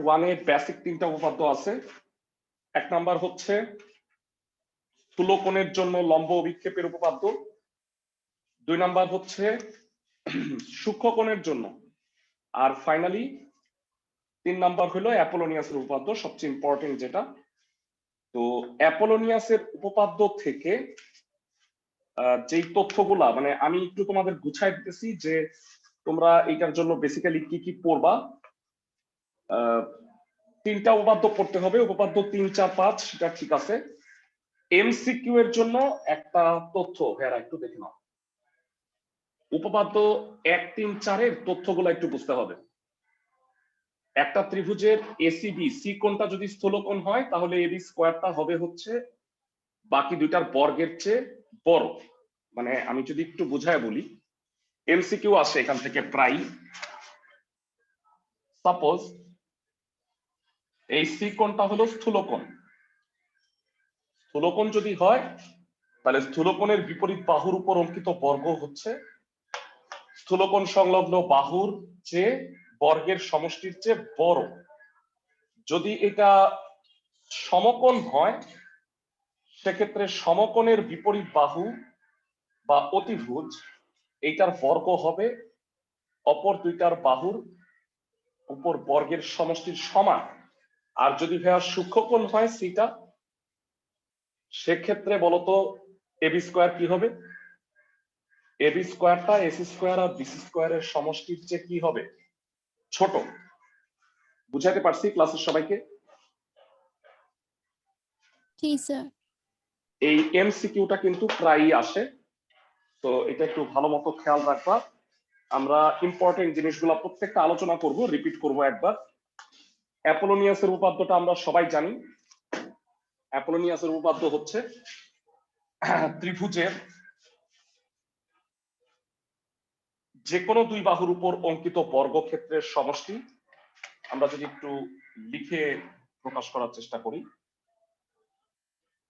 ওয়ানে বেসিক তিনটা উপপাদ্য আছে। এক নাম্বার হচ্ছে স্থূলকোণের জন্য লম্ব অভিক্ষেপের উপপাদ্য, দুই নাম্বার হচ্ছে সূক্ষ্মকোণের জন্য, আর ফাইনালি তিন নাম্বার হলো অ্যাপোলোনিয়াসের উপপাদ্য, সবচেয়ে ইম্পর্টেন্ট যেটা। তো অ্যাপোলোনিয়াসের উপপাদ্য থেকে যেই তথ্যগুলা মানে আমি একটু তোমাদের গুছাই দিতেছি যে তোমরা এইটার জন্য বেসিক্যালি কি কি পড়বা। তিনটা উপপাদ্য পড়তে হবে, উপপাদ্য 3, 4, 5 সেটা ঠিক আছে। এমসিকিউ এর জন্য একটা তথ্য ভাইয়া একটু দেখে নাও। উপপাদ্য 1, 3, 4 এর তথ্যগুলো একটু বুঝতে হবে। একটা ত্রিভুজের এসিবি সি কোণটা যদি স্থূলকোণ হয় তাহলে এবি স্কয়ারটা হবে হচ্ছে বাকি দুইটার বর্গের চেয়ে বড়। মানে আমি যদি একটু বুঝায় বলি, এমসিকিউ আসে এখান থেকে প্রায়। সাপোজ এই সি কোণটা হলো স্থূলকোণ, স্থূলকোণ যদি হয় তাহলে স্থূলকোণের বিপরীত বাহুর উপর অঙ্কিত বর্গ হচ্ছে স্থূলকোণ সংলগ্ন বাহুর চেয়ে বর্গের সমষ্টির চেয়ে বড়। যদি এটা সমকোণ হয় সেক্ষেত্রে সমকোণের বিপরীত বাহু বা অতিভুজ এইটার বর্গ হবে অপর দুইটার বাহুর উপর বর্গের সমষ্টির সমান। আর যদি ভাইয়া সূক্ষ্মকোণ হয় সিটা, সেক্ষেত্রে বলতো এবি স্কয়ার কি হবে? এবি স্কয়ারটা এসি স্কয়ার আর বিসি স্কয়ারের সমষ্টির চেয়ে কি হবে? ছোট। বুঝাতে পারছি ক্লাসের সবাইকে? জি স্যার। এই এমসিকিউটা কিন্তু প্রায়ই আসে, তো এটা একটু ভালো মতো খেয়াল রাখবা। আমরা ইম্পর্টেন্ট জিনিসগুলো প্রত্যেকটা আলোচনা করব, রিপিট করব একবার। অ্যাপোলোনিয়াসের উপপাদ্যটা আমরা সবাই জানি। অ্যাপোলোনিয়াসের উপপাদ্য হচ্ছে ত্রিভুজের যে কোনো দুই বাহুর উপর অঙ্কিত বর্গক্ষেত্রের সমষ্টি। আমরা যদি একটু লিখে প্রকাশ করার চেষ্টা করি,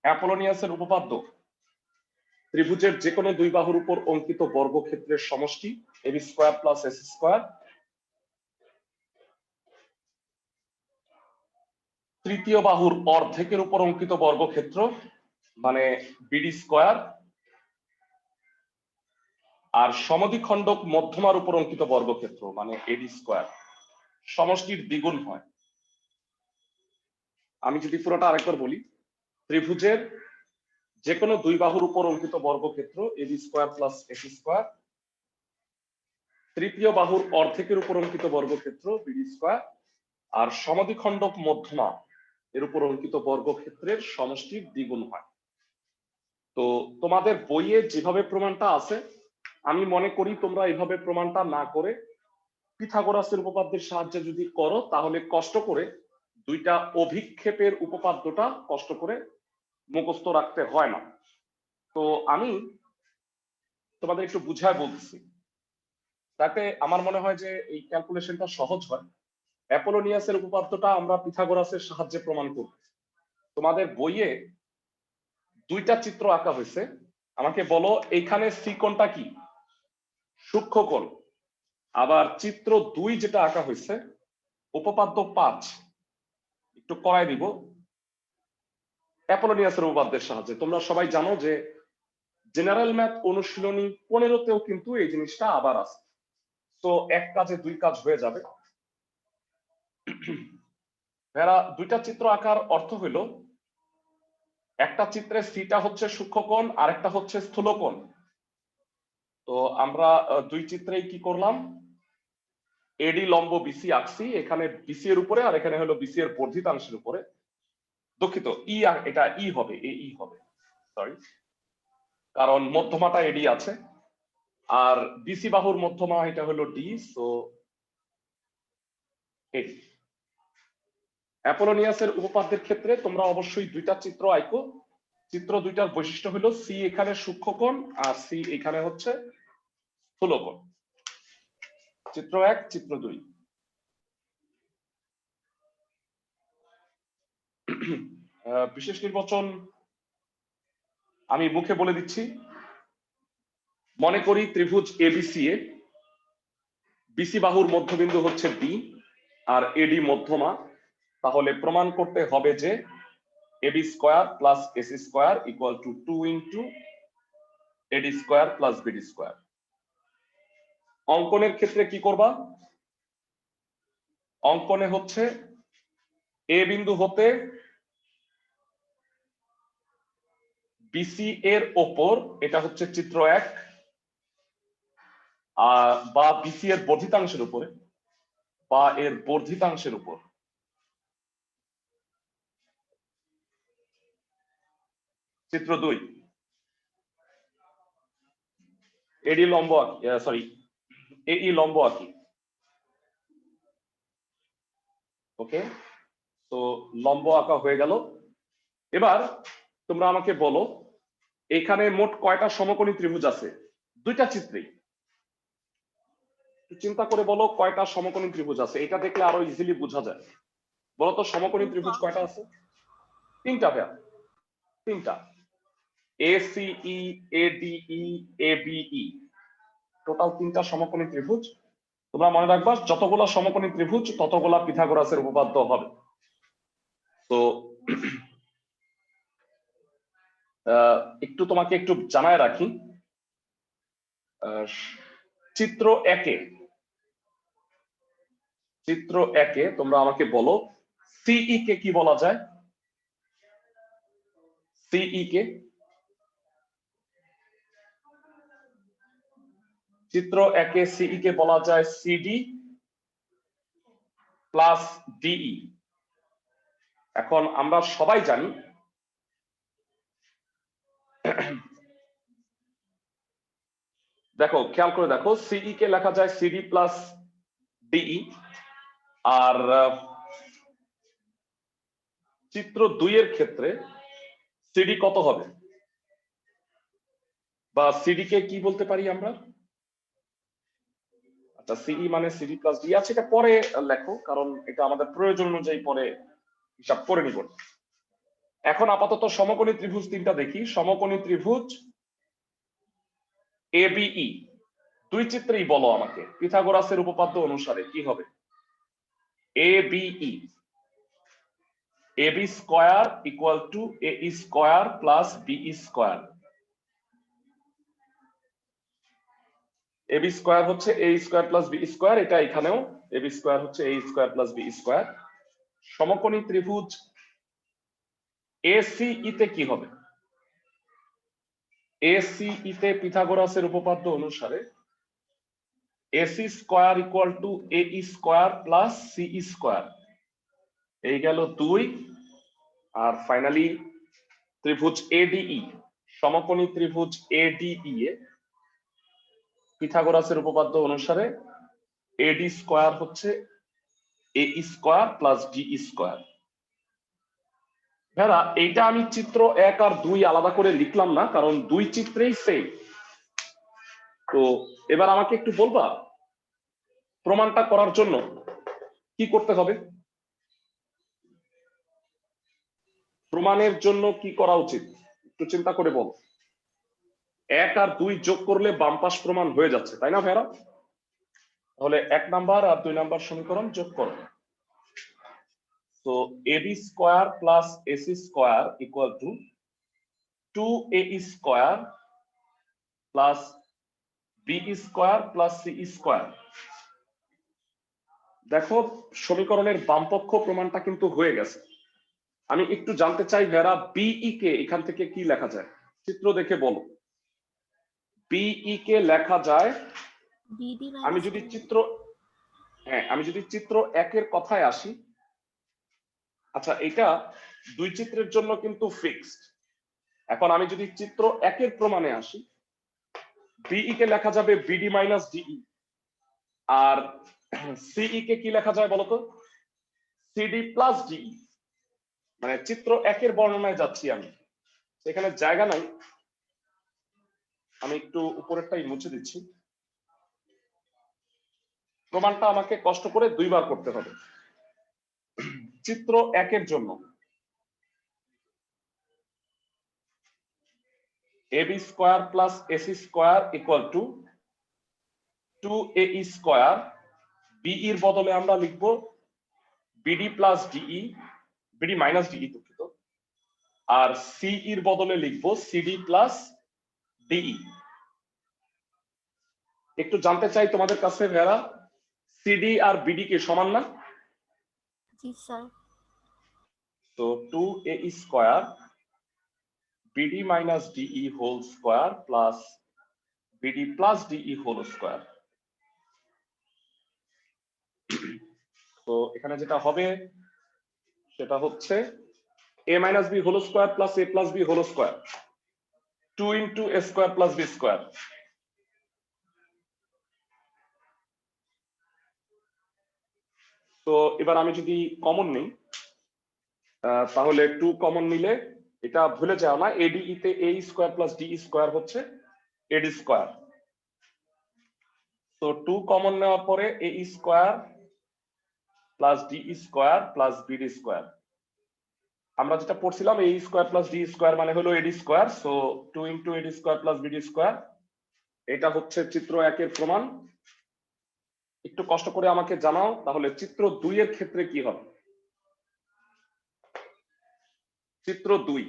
অ্যাপোলোনিয়াসের উপপাদ্য ত্রিভুজের যে কোনো দুই বাহুর উপর অঙ্কিত বর্গক্ষেত্রের সমষ্টি AB square plus AC square তৃতীয় বাহুর অর্ধেকের উপর অঙ্কিত বর্গক্ষেত্র মানে বিডি স্কয়ার আর সমদ্বিখণ্ডক মধ্যমার উপর অঙ্কিত বর্গক্ষেত্র মানে এডি স্কয়ার সমষ্টির দ্বিগুণ হয়। আমি যদি পুরোটা আরেকবার বলি, ত্রিভুজের যে কোনো দুই বাহুর উপর অঙ্কিত বর্গক্ষেত্র AB square plus AC square তৃতীয় বাহুর অর্ধেকের উপর অঙ্কিত বর্গক্ষেত্র বিডি স্কয়ার আর সমদ্বিখণ্ডক মধ্যমা এর উপর অঙ্কিত বর্গক্ষেত্রের সমষ্টির দ্বিগুণ হয়। তো তোমাদের বইয়ে যেভাবে প্রমাণটা আছে আমি মনে করি তোমরা এইভাবে প্রমাণটা না করে পিথাগোরাসের উপপাদ্যের সাহায্যে যদি করো তাহলে কষ্ট করে দুইটা অভিক্ষেপের উপপাদ্যটা কষ্ট করে মুখস্থ রাখতে হয় না। তো আমি তোমাদের একটু বুঝায় বলতেছি, তাতে আমার মনে হয় যে এই ক্যালকুলেশনটা সহজ হয়। অ্যাপোলোনিয়াসের উপপাদ্যটা আমরা পিথাগোরাসের সাহায্যে প্রমাণ করব। তোমাদের বইয়ে দুইটা চিত্র আঁকা হয়েছে, আমাকে বলো এইখানে সি কোণটা কি? সূক্ষ্মকোণ। আবার চিত্র 2 যেটা আঁকা হয়েছে উপপাদ্য 5 একটু করাই দিব অ্যাপোলোনিয়াসের উপপাদ্যের সাহায্যে। তোমরা সবাই জানো যে জেনারেল ম্যাথ অনুশীলনী 15তেও কিন্তু এই জিনিসটা আবার আছে। তো এক কাজে দুই কাজ হয়ে যাবে। এরা দুইটা চিত্র আঁকার অর্থ হলো একটা চিত্রে সিটা হচ্ছে সূক্ষ্মকোণ আর একটা হচ্ছে স্থূলকোণ। তো আমরা দুই চিত্রেই কি করলাম, এডি লম্ব বিসি আঁকছি, এখানে বিসি এর উপরে আর এখানে হলো বিসি এর বর্ধিতাংশের উপরে। দুঃখিত, ই এটা ই হবে, ই হবে, সরি, কারণ মধ্যমাটা এডি আছে আর বিসি বাহুর মধ্যমা এটা হলো ডি, সো এডি। অ্যাপোলোনিয়াসের উপপাদ্যের ক্ষেত্রে তোমরা অবশ্যই দুইটা চিত্র আঁকো। চিত্র দুইটার বৈশিষ্ট্য হলো সি এখানে সূক্ষ্মকোণ আর সি এখানে হচ্ছে স্থূলকোণ। চিত্র 1, চিত্র 2। বিশেষ নির্বাচন আমি মুখে বলে দিচ্ছি। মনে করি ত্রিভুজ এবিসি এ বিসি বাহুর মধ্যবিন্দু হচ্ছে বি আর এডি মধ্যমা, তাহলে প্রমাণ করতে হবে যে AB square plus AC square equal to 2 into AD square plus BD square. অঙ্কনের ক্ষেত্রে কি করবা? অঙ্কনে হচ্ছে এ বিন্দু হতে বিসি এর ওপর, এটা হচ্ছে চিত্র 1, বা বিসি এর বর্ধিতাংশের উপরে বা এর বর্ধিতাংশের উপর চিত্র 2 এডি লম্ব আঁকি, সরি এই লম্ব আঁকি। ওকে, তো লম্ব আঁকা হয়ে গেল। এবার তোমরা আমাকে বলো এখানে মোট কয়টা সমকোণী ত্রিভুজ আছে? দুইটা চিত্রেই চিন্তা করে বলো কয়টা সমকোণী ত্রিভুজ আছে। এটা দেখলে আরো ইজিলি বোঝা যায়। বলো তো সমকোণী ত্রিভুজ কয়টা আছে? তিনটা ভাইয়া, তিনটা। এসিই, এডিই, এবিই, টোটাল তিনটা সমকোণী ত্রিভুজ। তোমরা মনে রাখবা যতগুলা সমকোণী ত্রিভুজ ততগুলা পিথাগোরাসের উপপাদ্য হবে। তো একটু তোমাকে একটু জানায় রাখি, চিত্র একে তোমরা আমাকে বলো সিই কে কি বলা যায়? সিই কে চিত্র একে সিই কে বলা যায় সিডি প্লাস ডিই। এখন আমরা সবাই জানি দেখো খেয়াল করে দেখো, সিই কে লেখা যায় সিডি প্লাস ডিই, আর চিত্র 2 এর ক্ষেত্রে সিডি কত হবে? বা সিডি কে কি বলতে পারি আমরা? আচ্ছা, সিই মানে সিডি প্লাস ডি আছে, এটা পরে লেখো, কারণ এটা আমাদের প্রয়োজন অনুযায়ী পরে হিসাব করে নিব। এখন আপাতত সমকোণী ত্রিভুজ তিনটা দেখি। সমকোণী ত্রিভুজ এবিই, দুই চিত্রেই বলো আমাকে পিথাগোরাসের উপপাদ্য অনুসারে কি হবে? ABE, AB square equal to A square plus BE square. AB square হচ্ছে A square plus B square, এটা এখানেও এবি স্কয়ার হচ্ছে A square plus B square. সমকোণী ত্রিভুজ এসিই তে কি হবে? এসিই তে পিথাগোরাসের উপপাদ্য অনুসারে AC square equal to A square plus সিই স্কয়ার। এই গেল 2। আর ফাইনালি ত্রিভুজ এডিই, সমকোণী ত্রিভুজ এডিই এ পিথাগোরাসের উপপাদ্য অনুসারে এডি স্কয়ার হচ্ছে A square plus D square. ভেড়া, এইটা আমি চিত্র 1 আর 2 আলাদা করে লিখলাম না, কারণ দুই চিত্রেই সেম। তো এবার আমাকে একটু বলবা প্রমাণটা করার জন্য কি করতে হবে? প্রমাণের জন্য কি করা উচিত একটু চিন্তা করে বল। 1 আর 2 যোগ করলে বাম পাশ প্রমাণ হয়ে যাচ্ছে, তাই না ভেড়া? তাহলে 1 নাম্বার আর 2 নাম্বার সমীকরণ যোগ করো। তো AB square plus AC square equal to 2a square plus B square plus c square. দেখো সমীকরণের বামপক্ষ প্রমাণটা কিন্তু হয়ে গেছে। আমি একটু জানতে চাই ভেড়া, বিই কে এখান থেকে কি লেখা যায়? চিত্র দেখে বলো। বিই কে লেখা যায়, আমি যদি চিত্র 1 এর কথায় আসি, আচ্ছা এটা দুই চিত্রের জন্য কিন্তু ফিক্সড। এখন আমি যদি চিত্র 1 এর প্রমাণে আসি, বিই কে লেখা যাবে বিডি মাইনাস ডিই, আর সিই কে কি লেখা যায় বলতো? CD plus DE. মানে চিত্র 1 এর বর্ণনায় যাচ্ছি আমি, সেখানে জায়গা নাই, আমি একটু উপরেরটাই মুছে দিচ্ছি। প্রমাণটা আমাকে কষ্ট করে 2 বার করতে হবে। চিত্র 1 এর জন্য AB square plus AC square equal to 2a square, b এর বদলে আমরা লিখব BD plus DE, BD minus DE দুঃখিত, আর সি এর বদলে লিখবো সিডি প্লাস ডিই। একটু জানতে চাই তোমাদের কাছে ভেরা, সিডি আর বিডি কি সমান না? জি স্যার। তো 2a square BD minus DE whole square plus BD plus DE whole square. তো এখানে যেটা হবে সেটা হচ্ছে a minus B whole square plus a plus B whole square, 2 into a square plus b square. তো এবার আমি যদি কমন নিই, তাহলে 2 কমন নিলে এটা ভুলে যাও না, এডিই তে a square plus D square হচ্ছে এডি স্কয়ার। তো 2 কমন নেওয়ার পরে a square plus D square plus BD square. আমরা যেটা পড়ছিলাম a square plus D square মানে হলো AD square, so 2 into AD square plus BD square. এটা হচ্ছে চিত্র 1 এর প্রমাণ। একটু কষ্ট করে আমাকে জানাও তাহলে চিত্র 2 এর ক্ষেত্রে কি হবে। চিত্র 2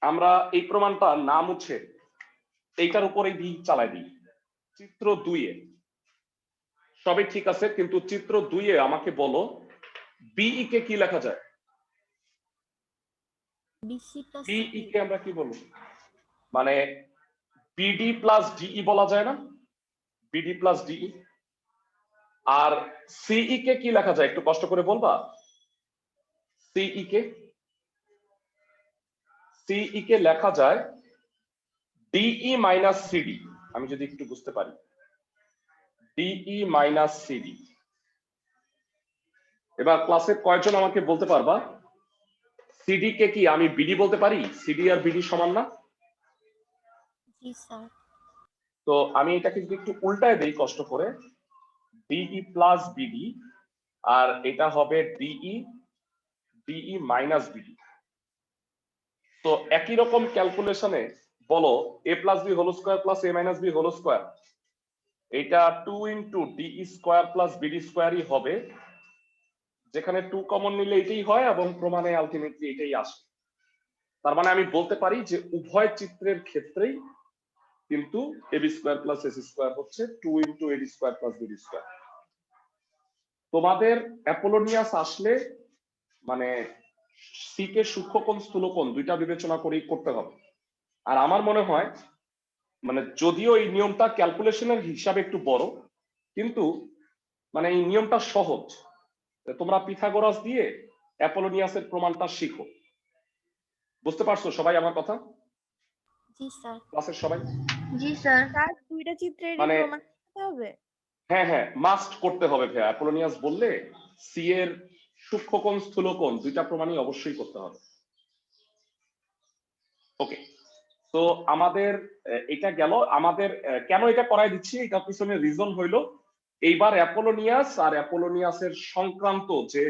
আমরা এই প্রমাণটা না মুছে এইটার উপরেই দিই, চালাই দিই। চিত্র 2 এ সবই ঠিক আছে, কিন্তু চিত্র 2 এ আমাকে বলো বিই কে কি লেখা যায়? বিসি প্লাস বিই কে আমরা কি বলবো? মানে বিডি প্লাস ডিই বলা যায় না? BD plus DE. আর সিই কে কি লেখা যায় একটু কষ্ট করে বলবা? সিই কে, সিই কে লেখা যায় ডিই মাইনাস সিডি। আমি যদি একটু বুঝতে পারি, ডিই মাইনাস সিডি। এবার ক্লাসে কয়জন আমাকে বলতে পারবা সিডি কে কি আমি বিডি বলতে পারি? সিডি আর বিডি সমান না? জি স্যার। তো আমি এটাকে যদি একটু উল্টায় দেই কষ্ট করে, ডিই প্লাস বিডি, আর এটা হবে ডিই ডিই মাইনাস বিডি। তো একই রকম ক্যালকুলেশনে বলো a plus B whole square plus a minus B whole square, এটা 2 into D square plus BD স্কয়ারই হবে, যেখানে 2 কমন নিলে এটাই হয় এবং প্রমাণে আলটিমেটলি এটাই আসে। তার মানে আমি বলতে পারি যে উভয় চিত্রের ক্ষেত্রেই কিন্তু ab square plus ac square হচ্ছে 2 into ad square plus bd square. তোমাদের অ্যাপোলোনিয়াস আসলে মানে সি কে সূক্ষ্মকোণ স্থূলকোণ দুইটা বিবেচনা করেই করতে হবে। আর আমার মনে হয় মানে যদিও এই নিয়মটা ক্যালকুলেশনের হিসাবে একটু বড়, কিন্তু মানে এই নিয়মটা সহজ। তোমরা পিথাগোরাস দিয়ে অ্যাপোলোনিয়াসের প্রমাণটা শিখো। বুঝতে পারছো সবাই আমার কথা? জি স্যার। ক্লাসের সবাই? জি স্যার। তার দুইটা চিত্রেরই মানে প্রমাণ করতে হবে। হ্যাঁ হ্যাঁ মাস্ট করতে হবে ভাই। অ্যাপোলোনিয়াস বললে সি এর সূক্ষ্মকোণ স্থূলকোণ দুইটা প্রমাণই অবশ্যই করতে হবে। ওকে, তো আমাদের এটা গেল। আমাদের কেন এটা করাই দিচ্ছি, এটা পিছনে রিজন হইলো এইবার অ্যাপোলোনিয়াস আর অ্যাপোলোনিয়াসের সংক্রান্ত যে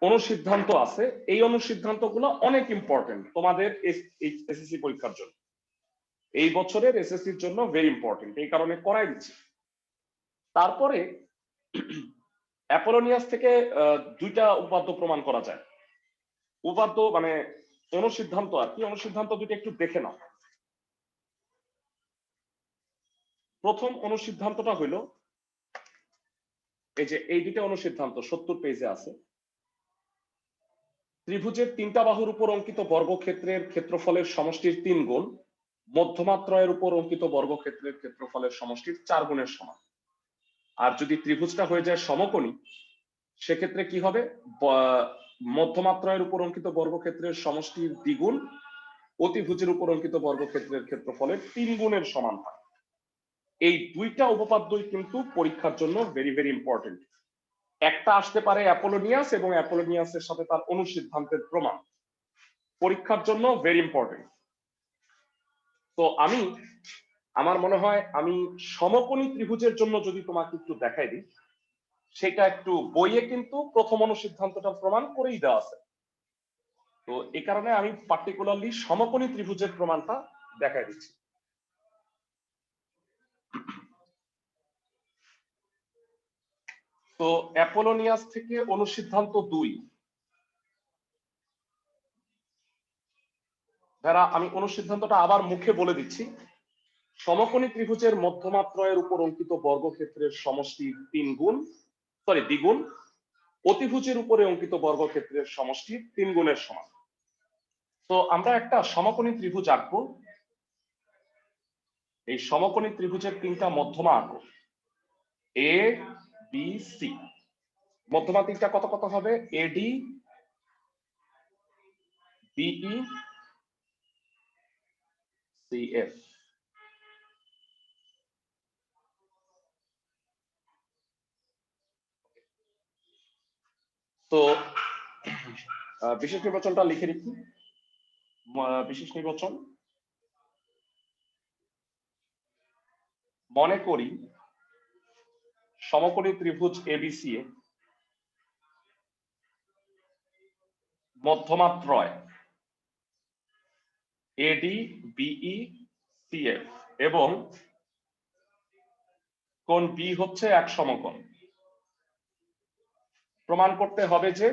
অনুসিদ্ধান্ত আছে, এই অনুসিদ্ধান্তগুলো অনেক ইম্পর্টেন্ট তোমাদের এসএসসি পরীক্ষার জন্য। এই বছরের এসএসসির জন্য ভেরি ইম্পর্টেন্ট, এই কারণে করাই দিচ্ছি। তারপরে অ্যাপোলোনিয়াস থেকে দুইটা উপাদ্য প্রমাণ করা যায়। উপাদ্য মানে অনুসিদ্ধান্ত আর কি, অনুসিদ্ধান্ত দুইটা একটু দেখে নাও। প্রথম অনুসিদ্ধান্তটা হইল এই যে এই দুইটা অনুসিদ্ধান্ত 70 পেজে আছে। ত্রিভুজের তিনটা বাহুর উপর অঙ্কিত বর্গক্ষেত্রের ক্ষেত্রফলের সমষ্টির 3 গুণ মধ্যমাত্রয়ের উপর অঙ্কিত বর্গক্ষেত্রের ক্ষেত্রফলের সমষ্টির 4 গুণের সমান। আর যদি ত্রিভুজটা হয়ে যায় সমকোণী, সেক্ষেত্রে কি হবে? মধ্যমাত্রয়ের উপর অঙ্কিত বর্গক্ষেত্রের সমষ্টির দ্বিগুণ অতিভুজের উপর অঙ্কিত বর্গক্ষেত্রের ক্ষেত্রফলের 3 গুণের সমান হয়। এই দুইটা উপপাদ্যই কিন্তু পরীক্ষার জন্য ভেরি ভেরি ইম্পর্টেন্ট। একটা আসতে পারে অ্যাপোলোনিয়াস এবং অ্যাপোলোনিয়াসের সাথে তার অনুসিদ্ধান্তের প্রমাণ, পরীক্ষার জন্য ভেরি ইম্পর্টেন্ট। তো আমার মনে হয় আমি সমকোণী ত্রিভুজের জন্য যদি তোমাকে একটু দেখাই দিই, সেটা একটু বইয়ে কিন্তু প্রথম অনুসিদ্ধান্তটা প্রমাণ করেই দেওয়া আছে। তো এই কারণে আমি পার্টিকুলারলি সমকোণী ত্রিভুজের প্রমাণটা দেখাই দিচ্ছি। তো তো অ্যাপোলোনিয়াস থেকে অনুসিদ্ধান্ত 2। যারা আমি অনুসিদ্ধান্তটা আবার মুখে বলে দিচ্ছি। সমকোণী ত্রিভুজের মধ্যমাত্রয়ের উপর অঙ্কিত বর্গক্ষেত্রের সমষ্টি দ্বিগুণ অতিভুজের উপরে অঙ্কিত বর্গক্ষেত্রের সমষ্টি 3 গুণের সমান। তো আমরা একটা সমকোণী ত্রিভুজ আঁকবো। এই সমকোণী ত্রিভুজের 3টা মধ্যমা আঁকবো, এ বি সি। মধ্যমা 3টা কত কত হবে? এডি, বিই, সিএফ। তো বিশেষ নির্বাচনটা লিখে রাখি। বিশেষ নির্বাচন, মনে করি সমকোণী ত্রিভুজ এবিসি এ মধ্যমাত্রয় এডি, বিই, সিএফ এবং কোণ বি হচ্ছে এক সমকোণ। প্রমাণ করতে হবে যে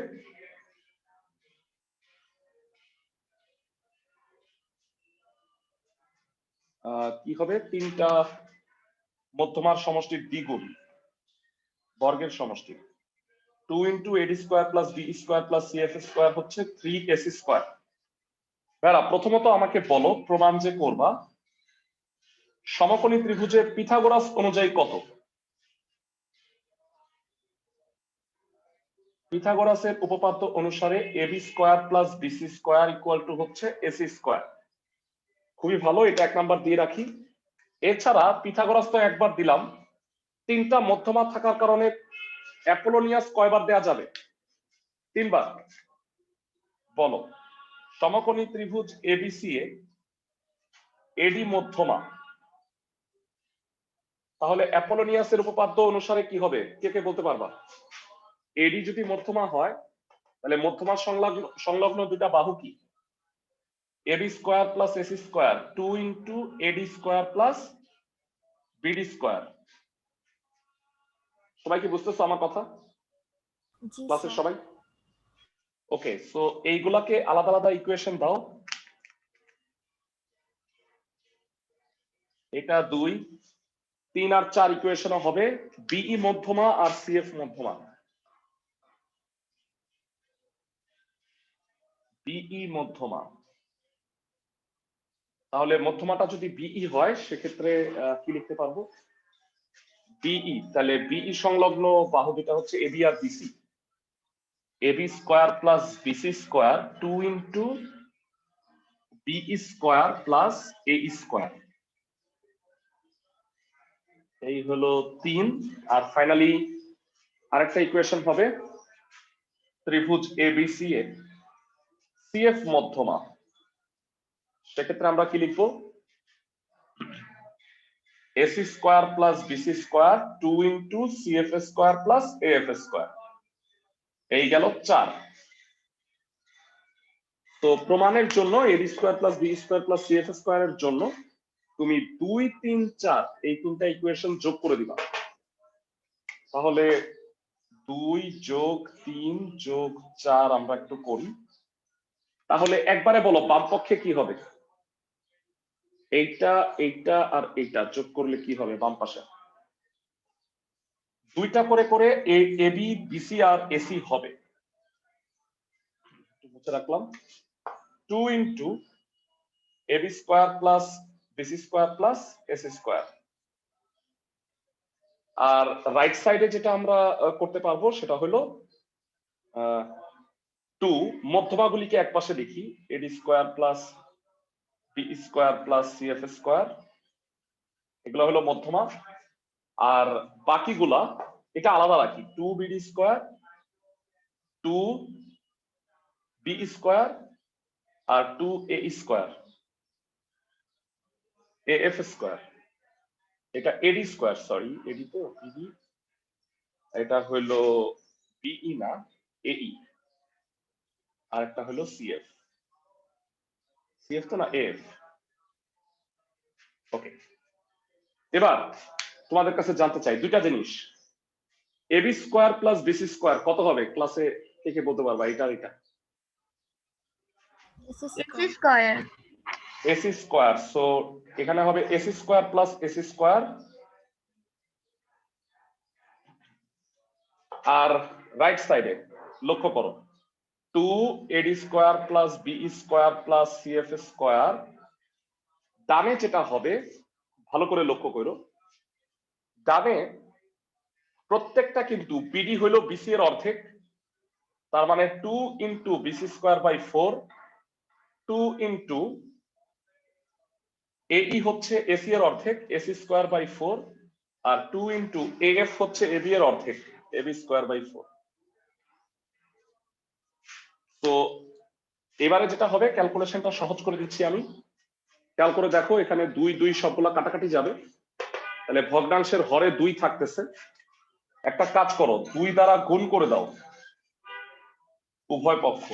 কি হবে? 3টা মধ্যমার সমষ্টির দ্বিগুণ, বর্গের সমষ্টি। 2 into AD square plus b square plus CF square হচ্ছে 3s স্কোয়ার। ভাইরা প্রথমত আমাকে বলো, প্রমাণ যে করবা সমকোণী ত্রিভুজের পিথাগোরাস অনুযায়ী কত? পিথাগোরাসের উপপাদ্য অনুসারে AB square plus BC square equal to হচ্ছে এসি স্কোয়ার। খুবই ভালো, এটা 1 নাম্বার দিয়ে রাখি। এছাড়া পিথাগোরাস তো একবার দিলাম, 3টা মধ্যমা থাকার কারণে অ্যাপোলোনিয়াস কয়বার দেয়া যাবে? 3 বার। বলো, সমকোণী ত্রিভুজ এবিসি এ এডি মধ্যমা, তাহলে অ্যাপোলোনিয়াসের উপপাদ্য অনুসারে কি হবে? কে কে বলতে পারবা? এডি যদি মধ্যমা হয় তাহলে মধ্যমা সংলগ্ন দুটা বাহু কি? AB square plus AC square 2 into AD square plus BD square. সবাই কি বুঝতেছো আমার কথা? জি ক্লাসের স্যার। সবাই? ওকে, সো এইগুলাকে আলাদা আলাদা ইকুয়েশন দাও। এটা 2, 3 আর 4 ইকুয়েশন হবে বিই মধ্যমা আর সিএফ মধ্যমা। বিই মধ্যমা, তাহলে মধ্যমাটা যদি বিই হয় সেক্ষেত্রে কি লিখতে পারবো? বিই, তাহলে বিই সংলগ্ন বাহু দুটা হচ্ছে এবি আর BC. AB square plus BC square 2 into BE square plus a square. এই হলো 3। আর ফাইনালি আরেকটা ইকুয়েশন হবে ত্রিভুজ এবিসি এ সিএফ মধ্যমা। সেক্ষেত্রে আমরা কি লিখবো? AC square plus BC square 2 into CF square plus AF square. এই গেল 4। তো প্রমাণের জন্য AD square plus b square plus CF স্কোয়ারের জন্য তুমি 2, 3, 4 এই 3টা ইকুয়েশন যোগ করে দিবা। তাহলে 2 যোগ 3 যোগ 4 আমরা একটু করি। তাহলে একবারে বলো বাম পক্ষে কি হবে? এইটা, এইটা আর এইটা যোগ করলে কি হবে বাম পাশে? 2টা করে করে এবি, বিসি আর এসি হবে। মুছে রাখলাম। 2 into AB square plus BC square plus AC square. আর রাইট সাইডে যেটা আমরা করতে পারবো সেটা হলো 2 মধ্যমাগুলিকে এক পাশে লিখি, AD square plus b square plus CF square, এগুলো হলো মধ্যমা। আর বাকিগুলা এটা আলাদা রাখি, 2 বিডি স্কোয়ার, 2 বি স্কোয়ার আর 2 এ স্কোয়ার, এএফ স্কোয়ার। এটা এডি স্কোয়ার, সরি এডি তো বিডি, এটা হলো বিই না এই, আর একটা হলো সিএফ। সিএফ তো না, এফ। ওকে, এবার তোমাদের কাছে জানতে চাই দুইটা জিনিস। AB square plus BC square কত হবে ক্লাসে কে বলতে পারবা এটা S X square. AC square. So এখানে হবে AC square plus AC square, আর রাইট সাইডে লক্ষ্য করো 2 AD square plus BE square plus CF square. ডানে যেটা হবে ভালো করে লক্ষ্য করো, ডানে প্রত্যেকটা কিন্তু বিডি হলো বিসি এর অর্ধেক, তার মানে 2 into BC square by 4, 2 into AD হচ্ছে এসি এর অর্ধেক এসি স্কোয়ার বাই 4, আর 2 ইন্টু এএফ হচ্ছে এবি এর অর্ধেক এবি স্কোয়ার বাই 4। তো এবারে যেটা হবে ক্যালকুলেশনটা সহজ করে দিচ্ছি আমি। খেয়াল করে দেখো এখানে 2 2 সবগুলা কাটাকাটি যাবে, তাহলে ভগ্নাংশের হরে 2 থাকতেছে। একটা কাজ করো 2 দ্বারা গুণ করে দাও উভয় পক্ষ।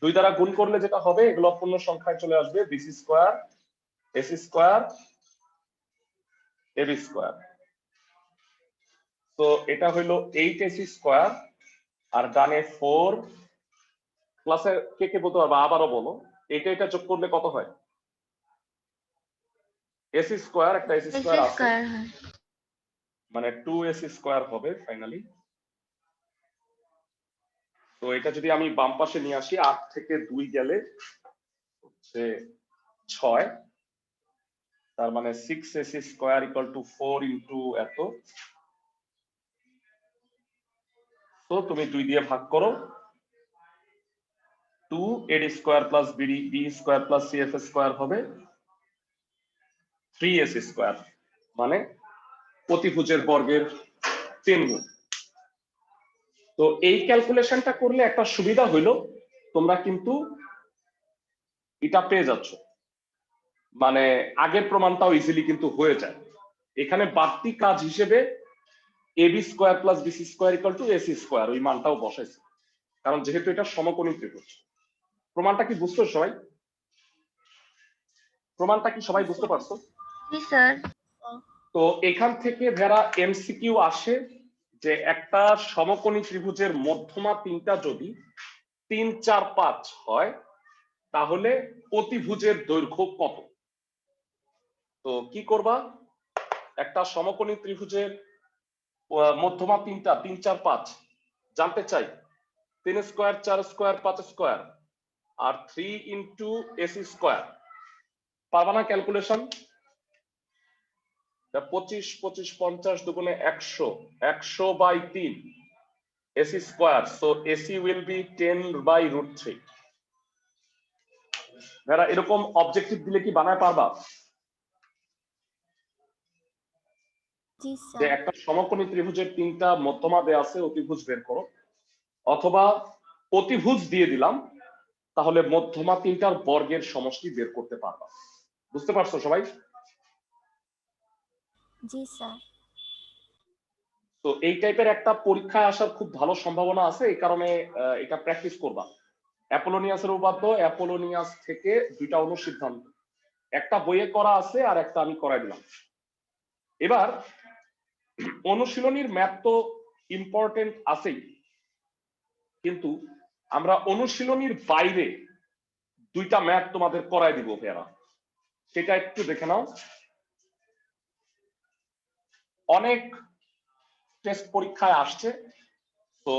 দুই দ্বারা গুণ করলে যেটা হবে এগুলো পূর্ণ সংখ্যায় চলে আসবে BC square AC square AB square. তো এটা হইলো 8 এসি স্কোয়ার, আর ডানে 4। ক্লাসে কে বলতে পারবা আবারও বলো, এটা যোগ করলে কত হয়? এসি স্কোয়ার একটা এসি এক্স স্কোয়ার আছে, স্কয়ার হয়। মানে 2 এসি স্কোয়ার হবে ফাইনালি। তো এটা যদি আমি বাম পাশে নিয়ে আসি 8 থেকে 2 গেলে হচ্ছে 6, তার মানে 6 AC square equal to 4 into এত। তো তুমি 2 দিয়ে ভাগ করো, 2 AD square plus BD b square plus CF square হবে 3 এসি স্কোয়ার, মানে প্রতিভুজের বর্গের 3 গুণ। তো এই ক্যালকুলেশনটা করলে একটা সুবিধা হইলো তোমরা কিন্তু এটা পেয়ে যাচ্ছ, মানে আগের প্রমাণটাও ইজিলি কিন্তু হয়ে যায়। এখানে বাড়তি কাজ হিসেবে AB square plus BC square equal to AC square ওই মানটাও বসাইছে, কারণ যেহেতু এটা সমকোণী ত্রিভুজ। প্রমাণটা কি বুঝছো সবাই? প্রমাণটা কি সবাই বুঝতে পারছো? জি স্যার। তো এখান থেকে ভেরা এমসিকিউ আসে যে একটা সমকোণী ত্রিভুজের মধ্যমা তিনটা যদি 3 4 5 হয় তাহলে অতিভুজের দৈর্ঘ্য কত? তো কি করবা, একটা সমকোণী ত্রিভুজের মধ্যমা তিনটা 3 4 5 জানতে চাই, 3 স্কোয়ার 4 স্কোয়ার 5 স্কোয়ার আর 3 ইন্টু এসি স্কোয়ার। পারবা না ক্যালকুলেশন? 25 25 50 দুগুণে 100, 100 by 3 AC square. So AC will be 10 by root 3। ভেরা এরকম অবজেক্টিভ দিলে কি বানায় পারবা জি যে স্যার। একটা সমকোণী ত্রিভুজের তিনটা মধ্যমা দেয়া আছে অতিভুজ বের করো, অথবা অতিভুজ দিয়ে দিলাম তাহলে মধ্যমা তিনটার বর্গের সমষ্টি বের করতে পারবা। বুঝতে পারছো সবাই? জি স্যার। তো এই টাইপের একটা পরীক্ষায় আসার খুব ভালো সম্ভাবনা আছে, এই কারণে এটা প্র্যাকটিস করবা। অ্যাপোলোনিয়াসের উপপাদ্য, অ্যাপোলোনিয়াস থেকে দুইটা অনুসিদ্ধান্ত, একটা বইয়ে করা আছে আর একটা আমি করাই দিলাম। এবার অনুশীলনীর ম্যাথ তো ইম্পর্টেন্ট আছেই, কিন্তু আমরা অনুশীলনীর বাইরে দুইটা ম্যাথ তোমাদের করাই দিব ভাইয়ারা, সেটা একটু দেখে নাও। অনেক টেস্ট পরীক্ষায় আসছে, তো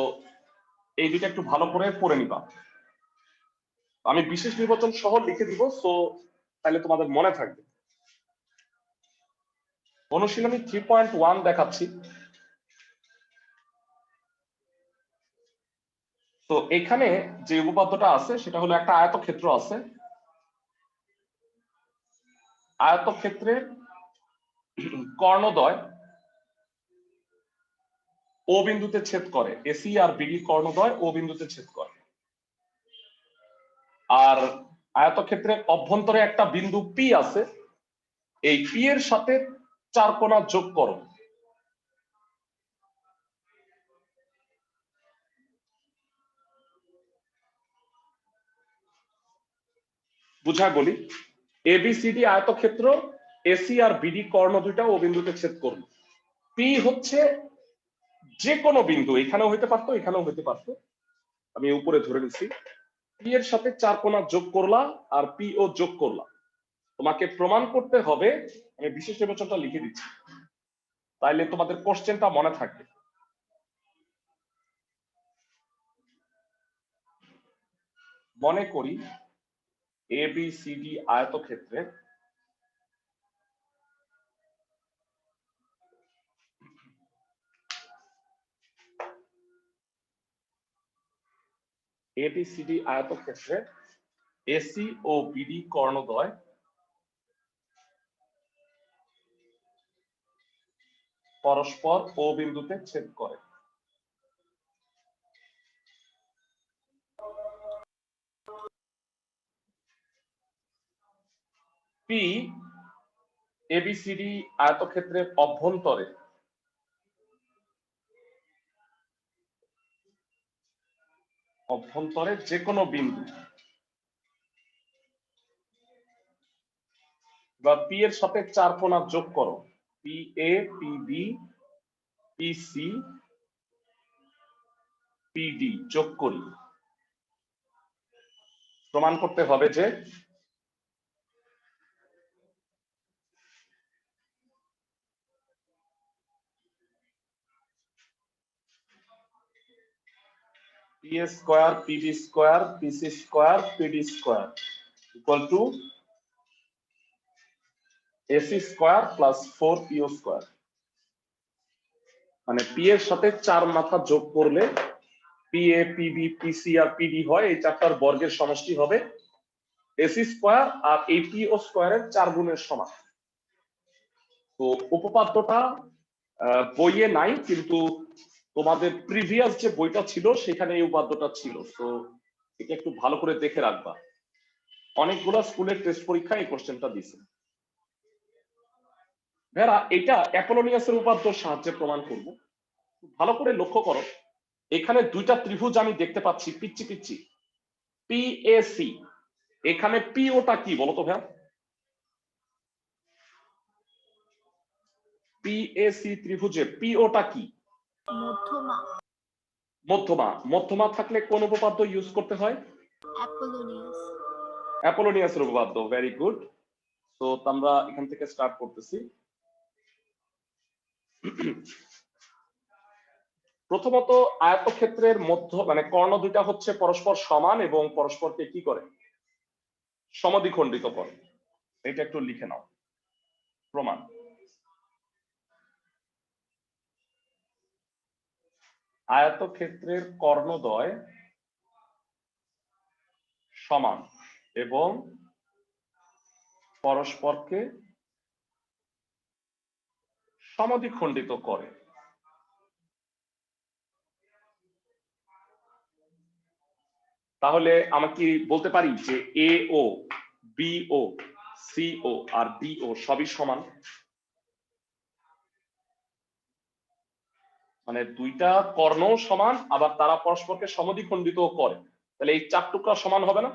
এই দুইটা একটু ভালো করে পড়ে নিবা। আমি বিশেষ নির্বাচন সহ লিখে দিব, সো তাহলে তোমাদের মনে থাকবে। অনুশীলনী 3.1 দেখাচ্ছি। তো এখানে যে উপপাদ্যটা আছে সেটা হলো একটা আয়তক্ষেত্র আছে, আয়তক্ষেত্রের কর্ণদ্বয় ও বিন্দুতে ছেদ করে, এসি আর বিডি কর্ণদ্বয় ও বিন্দুতে ছেদ করে, আর আয়তক্ষেত্রের অভ্যন্তরে একটা বিন্দু পি আছে, এই পি এর সাথে 4 কোণা যোগ করো। বুঝা বলি, এবিসিডি আয়তক্ষেত্র, এসি আর বিডি কর্ণ দুইটা ও বিন্দুতে ছেদ করবে। পি হচ্ছে যে কোনো বিন্দু, এখানেও হইতে পারতো এখানেও হইতে পারতো, আমি উপরে ধরে নিচ্ছি। পি এর সাথে 4 কোণা যোগ করলা আর পি ও যোগ করলা, তোমাকে প্রমাণ করতে হবে, আমি বিশেষ নির্বাচনটা লিখে দিচ্ছি তাইলে তোমাদের কোশ্চেনটা মনে থাকবে। মনে করি এবিসিডি আয়তক্ষেত্রে এবিসিডি আয়তক্ষেত্রে এসি ও বিডি কর্ণদ্বয় পরস্পর ও বিন্দুতে ছেদ করে। পি এবিসিডি আয়তক্ষেত্রের অভ্যন্তরে যে কোনো বিন্দু বা পি এর সাথে 4 কোণা যোগ করো, P A, P B, P C, P D যোগ করি। প্রমাণ করতে হবে যে P square, PB square, PC square, PD square equal to AC square plus 4পিও স্কোয়ার। মানে পি এর সাথে 4 মাথা যোগ করলে পি এ, পিবি, পিসি আর পিডি হয়, এই চারটার বর্গের সমষ্টি হবে এসি স্কোয়ার, আর এই পিও স্কোয়ারের 4 গুণের সমান। তো উপপাদ্যটা বইয়ে নাই, কিন্তু তোমাদের প্রিভিয়াস যে বইটা ছিল সেখানে এই উপপাদ্যটা ছিল। তো এটা একটু ভালো করে দেখে রাখবা, অনেকগুলো স্কুলের টেস্ট পরীক্ষায় এই কোশ্চেনটা দিছে। ভেরা এটা অ্যাপোলোনিয়াসের উপপাদ্যর সাহায্যে প্রমাণ করব। ভালো করে লক্ষ্য করো, এখানে দুইটা ত্রিভুজ আমি দেখতে পাচ্ছি পিচ্ছি পিচ্ছি, পিএসি। এখানে পিওটা কি বলতো ভাইয়া? পিএসি ত্রিভুজে পিওটা কি? মধ্যমা। মধ্যমা। মধ্যমা থাকলে কোন উপপাদ্য ইউজ করতে হয়? অ্যাপোলোনিয়াস। অ্যাপোলোনিয়াসের উপপাদ্য। Very good. তো আমরা এখান থেকে স্টার্ট করতেছি। প্রথমত আয়তক্ষেত্রের মধ্য মানে কর্ণ দুইটা হচ্ছে পরস্পর সমান এবং পরস্পরকে কি করে? সমদ্বিখণ্ডিত করে। এটা একটু লিখে নাও। প্রমাণ। আয়তক্ষেত্রের কর্ণদ্বয় সমান এবং পরস্পরকে সমদ্বিখণ্ডিত করে। তাহলে আমরা কি বলতে পারি যে এ ও, বি ও, সি ও আর ডি ও সবই সমান? মানে দুইটা কর্ণও সমান, আবার তারা পরস্পরকে সমদ্বিখণ্ডিত করে, তাহলে এই 4 টুকরা সমান হবে না?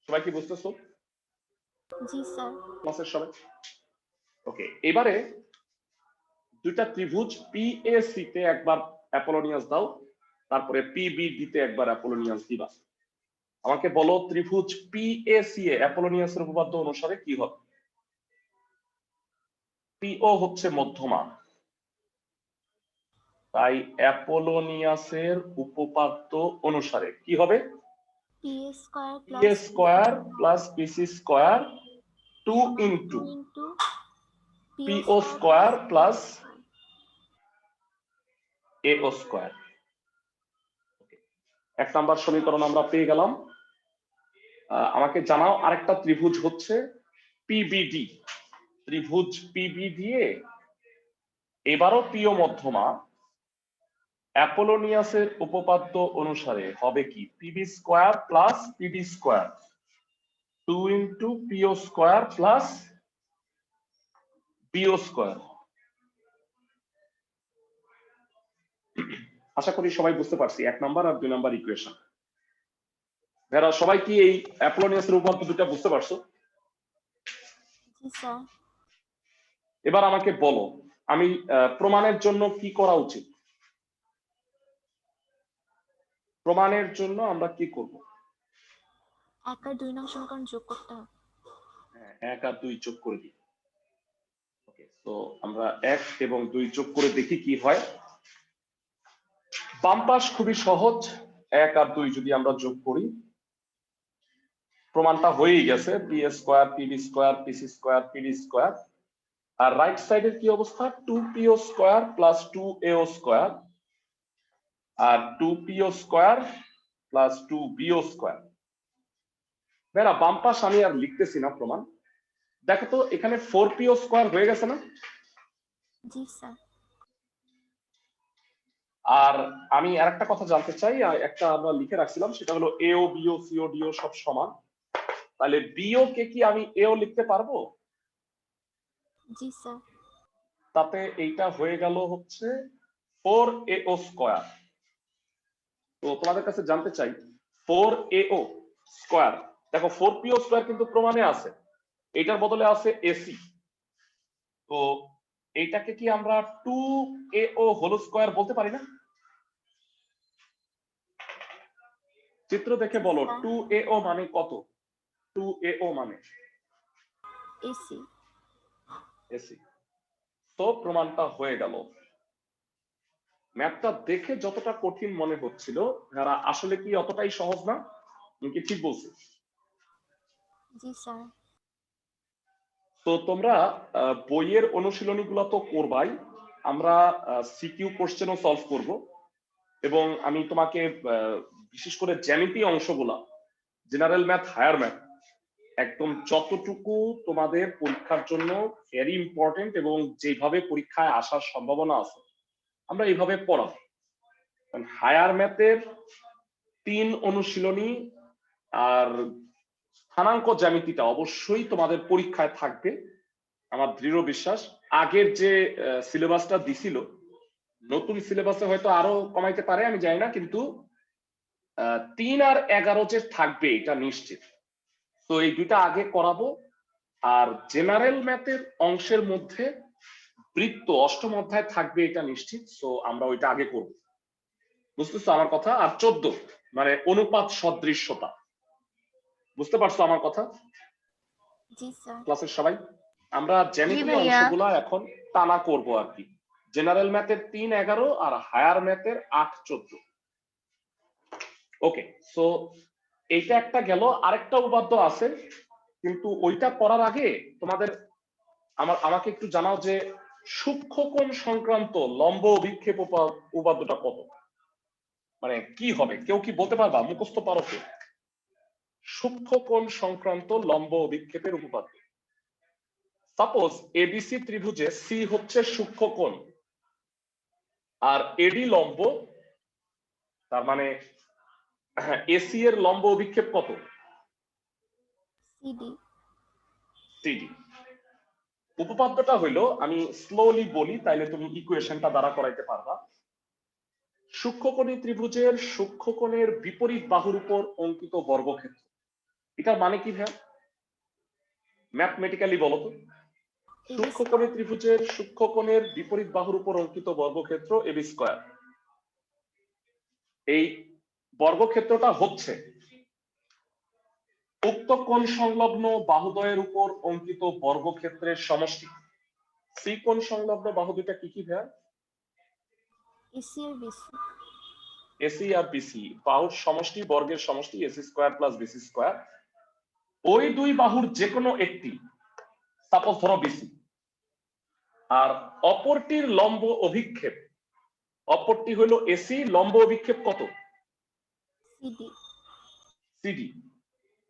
সবাই কি বুঝতেছো? জি স্যার। ক্লাসের সবাই ওকে। এবারে দুইটা ত্রিভুজ পিএসি তে একবার অ্যাপোলোনিয়াস দাও, তারপরে পিবিডি তে একবার অ্যাপোলোনিয়াস দিবা। আমাকে বলো ত্রিভুজ পিএসি এ অ্যাপোলোনিয়াসের উপপাদ্য অনুসারে কি হবে? পিও হচ্ছে মধ্যমা, তাই অ্যাপোলোনিয়াসের উপপাদ্য অনুসারে কি হবে? P square P square plus PC square 2 into PO square plus AO square. এক নাম্বার সমীকরণ আমরা পেয়ে গেলাম। আমাকে জানাও আরেকটা ত্রিভুজ হচ্ছে পিবিডি। ত্রিভুজ পিবিডি এ এবারও পিও মধ্যমা, অ্যাপোলোনিয়াসের উপপাদ্য অনুসারে হবে কি? PB square plus PD square 2 into PO square plus BO square. আশা করি সবাই বুঝতে পারছি 1 নাম্বার আর 2 নাম্বার ইকুয়েশন। যারা সবাই কি এই অ্যাপোলোনিয়াসের উপপাদ্য দুটো বুঝতে পারছো? জি স্যার। এবার আমাকে বলো, আমি প্রমাণের জন্য কি করা উচিত? প্রমাণের জন্য আমরা কি করব? 1 আর 2 নং সমীকরণ যোগ করতে হবে। হ্যাঁ, 1 আর 2 যোগ করে দিই। ওকে, তো আমরা 1 এবং 2 যোগ করে দেখি কি হয়। বাম পাশ খুবই সহজ, 1 আর 2 যদি আমরা যোগ করি, প্রমাণটা হয়েই গেছে, P square PB square PC square PD square. আর রাইট সাইডের কি অবস্থা? 2po square plus 2ao square আর 2po square plus 2bo square. বেরা বাম পাশ আমি আর লিখতেছি না প্রমাণ। দেখো তো এখানে 4po স্কোয়ার হয়ে গেছে না? জি স্যার। আর আমি আরেকটা কথা জানতে চাই, একটা আমরা লিখে রাখছিলাম, সেটা হলো এও বিও সিও ডিও সব সমান। তাহলে বিও কে কি আমি এও লিখতে পারবো? জি স্যার। তাতে এইটা হয়ে গেল হচ্ছে 4ao স্কোয়ার। তো তোমাদের কাছে জানতে চাই 4ao স্কোয়ার, দেখো 4po স্কোয়ার কিন্তু প্রমাণে আছে, এটার বদলে আছে এসি। তো এইটাকে কি আমরা 2ao হোল স্কোয়ার বলতে পারি না? চিত্র দেখে বলো 2ao মানে কত? 2ao মানে এসি। এসি। তো প্রমাণটা হয়ে গেল। ম্যাথটা দেখে যতটা কঠিন মনে হচ্ছিল, যারা আসলে কি অতটাই সহজ না? আমি কি ঠিক বলছি? জি স্যার। তো তোমরা বইয়ের অনুশীলনী গুলো তো করবাই, আমরা সিকিউ কোশ্চেনও সলভ করব, এবং আমি তোমাকে বিশেষ করে জ্যামিতি অংশগুলা, জেনারেল ম্যাথ হায়ার ম্যাথ, একদম যতটুকু তোমাদের পরীক্ষার জন্য ভেরি ইম্পর্টেন্ট এবং যেভাবে পরীক্ষায় আসার সম্ভাবনা আছে আমরা এইভাবে পড়াবো। হায়ার ম্যাথের 3 অনুশীলনী আর স্থানাঙ্ক জ্যামিতিটা অবশ্যই তোমাদের পরীক্ষায় থাকবে, আমার দৃঢ় বিশ্বাস। আগের যে সিলেবাসটা দিছিল, নতুন সিলেবাসে হয়তো আরো কমাইতে পারে আমি জানি না, কিন্তু 3 আর 11 যে থাকবে এটা নিশ্চিত। তো এই দুইটা আগে করাবো। আর জেনারেল ম্যাথের অংশের মধ্যে বৃত্ত অষ্টম অধ্যায় থাকবে এটা নিশ্চিত, তো আমরা ওইটা আগে করব, বুঝতেছো আমার কথা? আর 14 মানে অনুপাত সদৃশ্যতা, বুঝতে পারছো আমার কথা? জি স্যার। ক্লাসের সবাই আমরা জ্যামিতি ভাইয়া। অংশগুলো এখন টানা করব আর কি। জেনারেল ম্যাথের 3, 11 আর হায়ার ম্যাথের 8, 14। ওকে, সো এইটা একটা গেল। আরেকটা উপাদ্য আছে, কিন্তু ওইটা করার আগে তোমাদের আমাকে একটু জানাও যে সূক্ষ্মকোণ সংক্রান্ত লম্ব অভিক্ষেপ উপাদ্যটা কত, মানে কি হবে? কেউ কি বলতে পারবা? মুখস্থ পারো কি? সূক্ষ্মকোণ সংক্রান্ত লম্ব অভিক্ষেপের উপপাদ্য। সাপোজ এবিসি ত্রিভুজে সি হচ্ছে সূক্ষ্মকোণ আর এডি লম্ব, তার মানে এসি এর লম্ব অভিক্ষেপ কত? সিডি। সিডি। উপপাদ্যটা হইলো, আমি স্লোলি বলি তাইলে তুমি ইকুয়েশনটা দ্বারা করাইতে পারবা। সূক্ষ্মকোণী ত্রিভুজের সূক্ষ্মকোণের বিপরীত বাহুর উপর অঙ্কিত বর্গক্ষেত্র, এটার মানে কি ভাই? ম্যাথমেটিক্যালি বলো তো। সূক্ষ্মকোণী ত্রিভুজের সূক্ষ্মকোণের বিপরীত বাহুর উপর অঙ্কিত বর্গক্ষেত্র এবি স্কয়ার। এই বর্গক্ষেত্রটা হচ্ছে উক্ত কোণ সংলগ্ন বাহুদ্বয়ের উপর অঙ্কিত বর্গক্ষেত্রের সমষ্টি। সি কোণ সংলগ্ন বাহু দুইটা কি কি ভাই? এসি আর বিসি। এসি আর বিসি বাহুর সমষ্টি, বর্গের সমষ্টি AC square plus BC square. ওই দুই বাহুর যে কোনো একটি, সাপোজ ধরো বিসি, আর অপরটির লম্ব অভিক্ষেপ, অপরটি হলো এসি, লম্ব অভিক্ষেপ কত? সিডি। সিডি।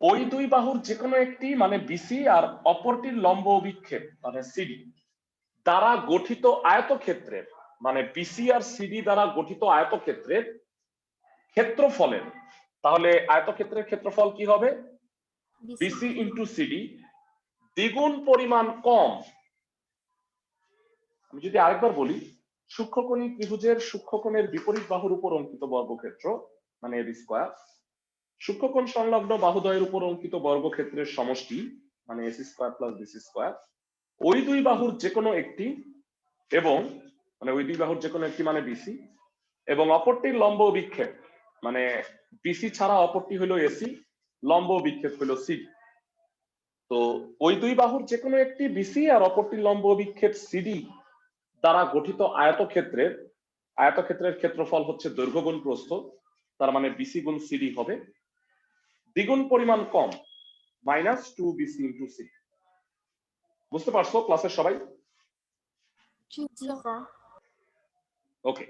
ওই দুই বাহুর যে কোনো একটি মানে বিসি আর অপরটির লম্ব অভিক্ষেপ মানে সিডি দ্বারা গঠিত আয়তক্ষেত্রের, মানে বিসি আর সিডি দ্বারা গঠিত আয়তক্ষেত্রের ক্ষেত্রফলের, তাহলে আয়তক্ষেত্রের ক্ষেত্রফল কি হবে? বিসি ইন্টু সিডি দ্বিগুণ পরিমাণ কম। আমি যদি আরেকবার বলি, সূক্ষ্মকোণী ত্রিভুজের সূক্ষ্মকোণের বিপরীত বাহুর উপর অঙ্কিত বর্গক্ষেত্র মানে এবি স্কয়ার, সূক্ষ্মকোণ সংলগ্ন বাহুদ্বয়ের উপর অঙ্কিত বর্গক্ষেত্রের সমষ্টি মানে AC square plus BC square, ওই দুই বাহুর যে কোনো একটি এবং মানে ওই দুই বাহুর যে কোনো একটি মানে বিসি এবং অপরটির লম্ব বিক্ষেপ মানে বিসি ছাড়া অপরটি হলো এসি, লম্ব বিক্ষেপ হলো সি। তো ওই দুই বাহুর যে কোনো একটি বিসি আর অপরটি লম্ব বিক্ষেপ সিডি দ্বারা গঠিত আয়তক্ষেত্রের ক্ষেত্রফল হচ্ছে দৈর্ঘ্য গুণ প্রস্থ, তার মানে বিসি গুণ সিডি হবে দ্বিগুণ পরিমাণ কম -2 বিসি ইন্টু সি। বুঝতে পারছো ক্লাসের সবাই? জি স্যার। ওকে,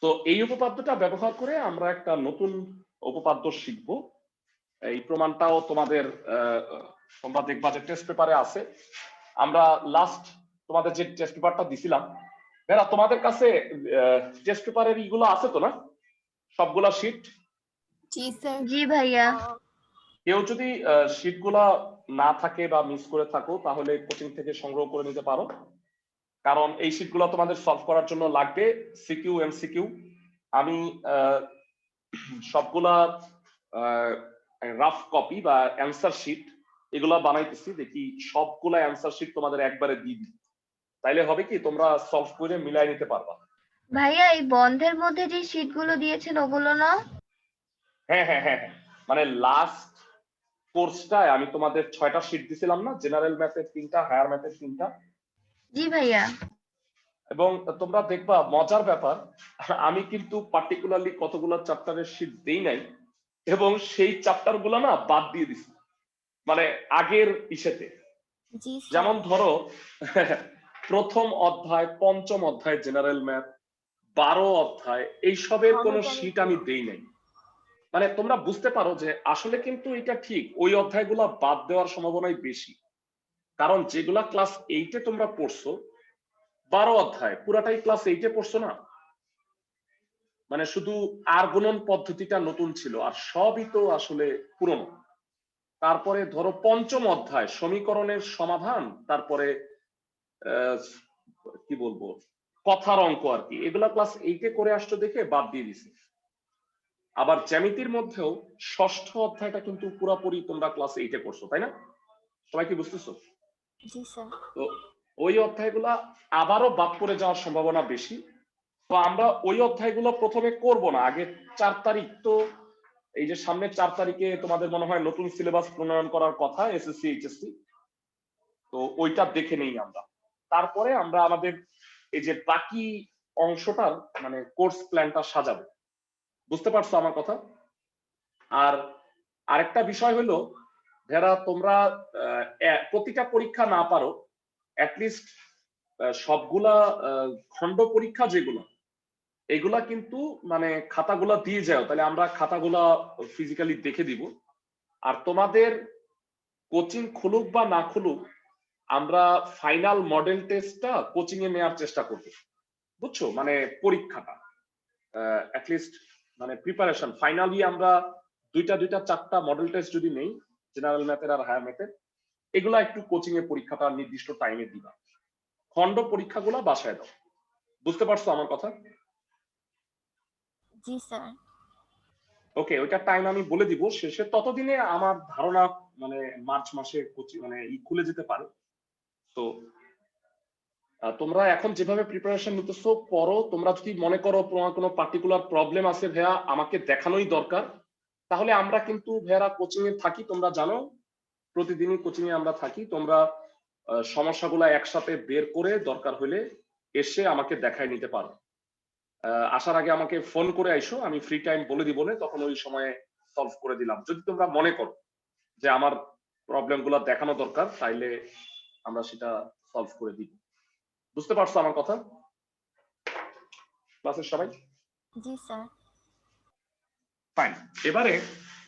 তো এই উপপাদ্যটা ব্যবহার করে আমরা একটা নতুন উপপাদ্য শিখব। এই প্রমাণটাও তোমাদের তোমরা দেখবা যে টেস্ট পেপারে আছে। আমরা লাস্ট তোমাদের যে টেস্ট পেপারটা দিছিলাম, বেরা তোমাদের কাছে টেস্ট পেপারের ইগুলো আছে তো না, সবগুলা শীট? জি স্যার। জি ভাইয়া। কেউ যদি শীটগুলা না থাকে বা মিস করে থাকো তাহলে কোচিং থেকে সংগ্রহ করে নিতে পারো, কারণ এই শীটগুলো তোমাদের সলভ করার জন্য লাগবে সিকিউ এমসিকিউ। আমি সবগুলা রাফ কপি বা অ্যান্সার শিট এগুলা বানাইতেছি, দেখি সবগুলা অ্যান্সার শিট তোমাদের একবারে দিয়ে দিই, তাইলে হবে কি তোমরা সলভ করে মিলাই নিতে পারবা। ভাইয়া এই বন্ধের মধ্যে যে শীটগুলো দিয়েছেন ওগুলো না? হ্যাঁ হ্যাঁ হ্যাঁ, মানে লাস্ট কোর্সটায় আমি তোমাদের 6টা শীট দিছিলাম না, জেনারেল ম্যাথের 3টা, হায়ার ম্যাথের 3টা। জি ভাইয়া। এবং তোমরা দেখবা মজার ব্যাপার, আমি কিন্তু পার্টিকুলারলি কতগুলো চ্যাপ্টারের শীট দেই নাই এবং সেই চ্যাপ্টার গুলো না বাদ দিয়ে দিছি, মানে আগের ইসেতে। জি স্যার। যেমন ধরো প্রথম অধ্যায়, পঞ্চম অধ্যায় জেনারেল ম্যাথ, 12 অধ্যায়, এইসবের কোনো শীট আমি দেই নাই। মানে তোমরা বুঝতে পারো যে আসলে কিন্তু এটা ঠিক, ওই অধ্যায়গুলো বাদ দেওয়ার সম্ভাবনাই বেশি, কারণ যেগুলা ক্লাস 8-এ তোমরা পড়ছো, 12 অধ্যায় পুরাটাই ক্লাস 8-এ পড়ছো না, মানে শুধু আর গুণন পদ্ধতিটা নতুন ছিল আর সবই তো আসলে পুরনো। তারপরে ধরো পঞ্চম অধ্যায় সমীকরণের সমাধান, তারপরে কি বলবো কথার অঙ্ক আর কি, এগুলা ক্লাস 8-এ করে আসছো দেখে বাদ দিয়ে দিছি। আবার জ্যামিতির মধ্যেও ষষ্ঠ অধ্যায়টা কিন্তু পুরোপুরি তোমরা ক্লাস 8-এ পড়ছো, তাই না? সবাই কি বুঝতেছো? জি স্যার। তো ওই অধ্যায়গুলা আবারও বাদ পড়ে যাওয়ার সম্ভাবনা বেশি, তো আমরা ওই অধ্যায়গুলো প্রথমে করব না। আগে 4 তারিখ তো, এই যে সামনের 4 তারিখে তোমাদের মনে হয় নতুন সিলেবাস প্রণয়ন করার কথা এসএসসি এইচএসসি, তো ওইটা দেখে নেই আমরা, তারপরে আমরা আমাদের এই যে বাকি অংশটার মানে কোর্স প্ল্যানটা সাজাবো। বুঝতে পারছো আমার কথা? আর আরেকটা বিষয় হলো, যারা তোমরা প্রতিটা পরীক্ষা না পারো, অ্যাটলিস্ট সবগুলা খণ্ড পরীক্ষা যেগুলো, এগুলা কিন্তু মানে খাতাগুলা দিয়ে যাও, তাহলে আমরা খাতাগুলা ফিজিক্যালি দেখে দিব। আর তোমাদের কোচিং খুলুক বা না খুলুক, আমরা ফাইনাল মডেল টেস্টটা কোচিং এ নেওয়ার চেষ্টা করব, বুঝছো? মানে পরীক্ষাটা অ্যাটলিস্ট মানে প্রিপারেশন ফাইনালি আমরা দুইটা 4টা মডেল টেস্ট যদি নেই, জেনারেল ম্যাথের আর হায়ার ম্যাথের, এগুলা একটু কোচিং এ পরীক্ষাটা নির্দিষ্ট টাইমে দিবা, খণ্ড পরীক্ষাগুলা বাসায় দাও। বুঝতে পারছো আমার কথা? জি স্যার। ওকে, ওইটা টাইম আমি বলে দিব শেষে, ততদিনে আমার ধারণা মানে মার্চ মাসে কোচিং মানে খুলে যেতে পারে। তো তোমরা এখন যেভাবে প্রিপারেশন নিতেছো পড়ো, তোমরা যদি মনে করো তোমার কোনো পার্টিকুলার প্রবলেম আছে ভাইয়া আমাকে দেখানোই দরকার, তাহলে আমরা কিন্তু ভাইয়ারা কোচিং এ থাকি, তোমরা জানো প্রতিদিনই কোচিং এ আমরা থাকি। তোমরা সমস্যাগুলো একসাথে বের করে দরকার হলে এসে আমাকে দেখায় নিতে পারো। আসার আগে আমাকে ফোন করে আইসো, আমি ফ্রি টাইম বলে দিব না, তখন ওই সময়ে সলভ করে দিলাম। যদি তোমরা মনে করো যে আমার প্রবলেম গুলো দেখানো দরকার, তাইলে আমরা সেটা সলভ করে দিব। বুঝতে পারছো আমার কথা ক্লাসের সবাই? জি স্যার। ফাইন। এবারে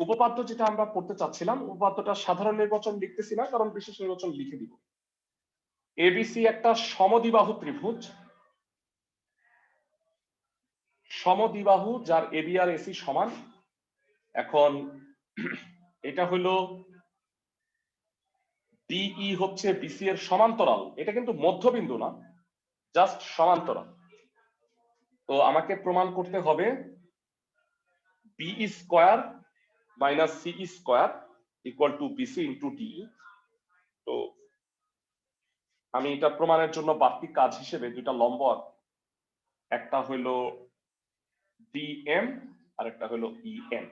উপপাদ্য যেটা আমরা পড়তে চাচ্ছিলাম, উপপাদ্যটা সাধারণ নির্বাচন লিখতেছি না, কারণ বিশেষ নির্বাচন লিখে দিব। এবিসি একটা সমদ্বিবাহু ত্রিভুজ, সমদ্বিবাহু যার এবি আর এসি সমান। এখন এটা হলো ডিই হচ্ছে বিসি এর সমান্তরাল, এটা কিন্তু মধ্যবিন্দু না, জাস্ট সমান্তরাল। তো আমাকে প্রমাণ করতে হবে BE square minus CE square equal to BC into DE. তো আমি এটা প্রমাণের জন্য বাড়তি কাজ হিসেবে দুইটা লম্ব আঁকবো। একটা হইলো ডিএম আর একটা হলো ইএন।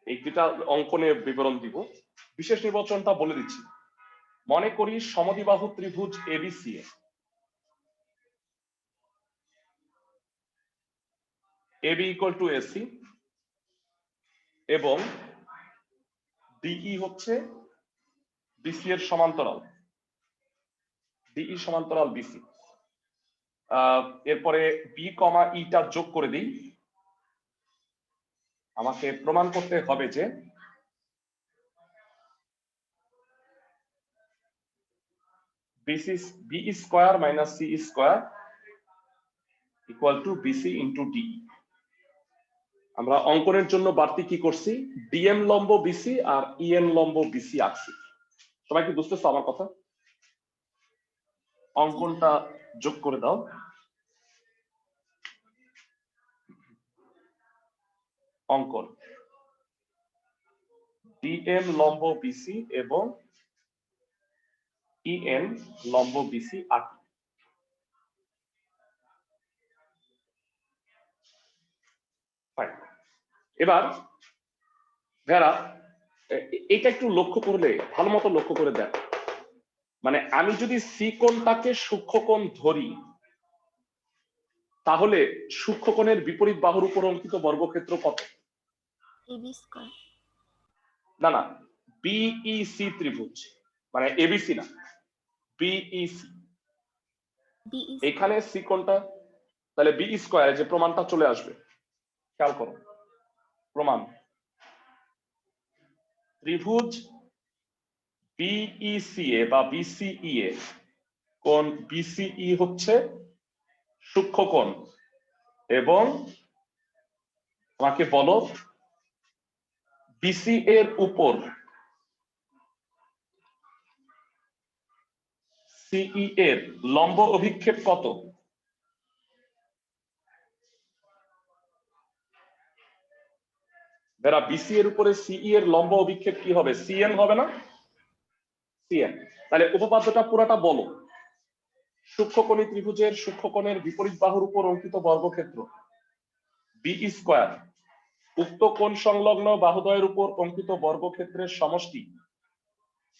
এই দুটা অঙ্কনের বিবরণ দিব। বিশেষ নির্বাচনটা বলে দিচ্ছি। মনে করি সমদ্বিবাহু ত্রিভুজ ABC AB equal to AC এবং ডিই হচ্ছে বিসি এর সমান্তরাল, ডিই সমান্তরাল বিসি। এরপরে বি কমা ইটা যোগ করে দিই। আমাকে প্রমাণ করতে হবে যে B square minus C square equal to BC into D. আমরা অঙ্কনের জন্য বাড়তি কি করছি, ডিএম লম্ব বিসি আর ইএন লম্ব বিসি আঁকছি। সবাই কি বুঝতেছো আমার কথা? অঙ্কনটা যোগ করে দাও। অঙ্কন ডিএম লম্ব বিসি এবং ইএন লম্ব বিসি আঁকি। এবার ভেড়া এটা একটু লক্ষ্য করলে ভালো মতো লক্ষ্য করে দেখ। মানে আমি যদি সি কোণটাকে সূক্ষ্মকোণ ধরি তাহলে সূক্ষ্মকোণের বিপরীত বাহুর উপর অঙ্কিত বর্গক্ষেত্র কত? AB square. না না, বিইসি ত্রিভুজ, মানে এবিসি না, বিইসি। বিই এখানে সি কোণটা, তাহলে বি স্কয়ার যে প্রমাণটা চলে আসবে। খেয়াল করো প্রমাণ, ত্রিভুজ বিইসিএ বা বিসিইএ কোণ বিসিই হচ্ছে সূক্ষ্মকোণ এবং আমাকে বলো বিসি এর উপর সিই এর লম্ব অভিক্ষেপ কত? যারা বিসি এর উপরে সিই এর লম্ব অভিক্ষেপ কি হবে? সিএন হবে না? সিএন। তাহলে উপপাদ্যটা পুরাটা বলো। সূক্ষ্মকোণী ত্রিভুজের সূক্ষ্মকোণের বিপরীত বাহুর উপর অঙ্কিত বর্গক্ষেত্র বি স্কয়ার উক্ত কোণ সংলগ্ন বাহুদ্বয়ের উপর অঙ্কিত বর্গক্ষেত্রের সমষ্টি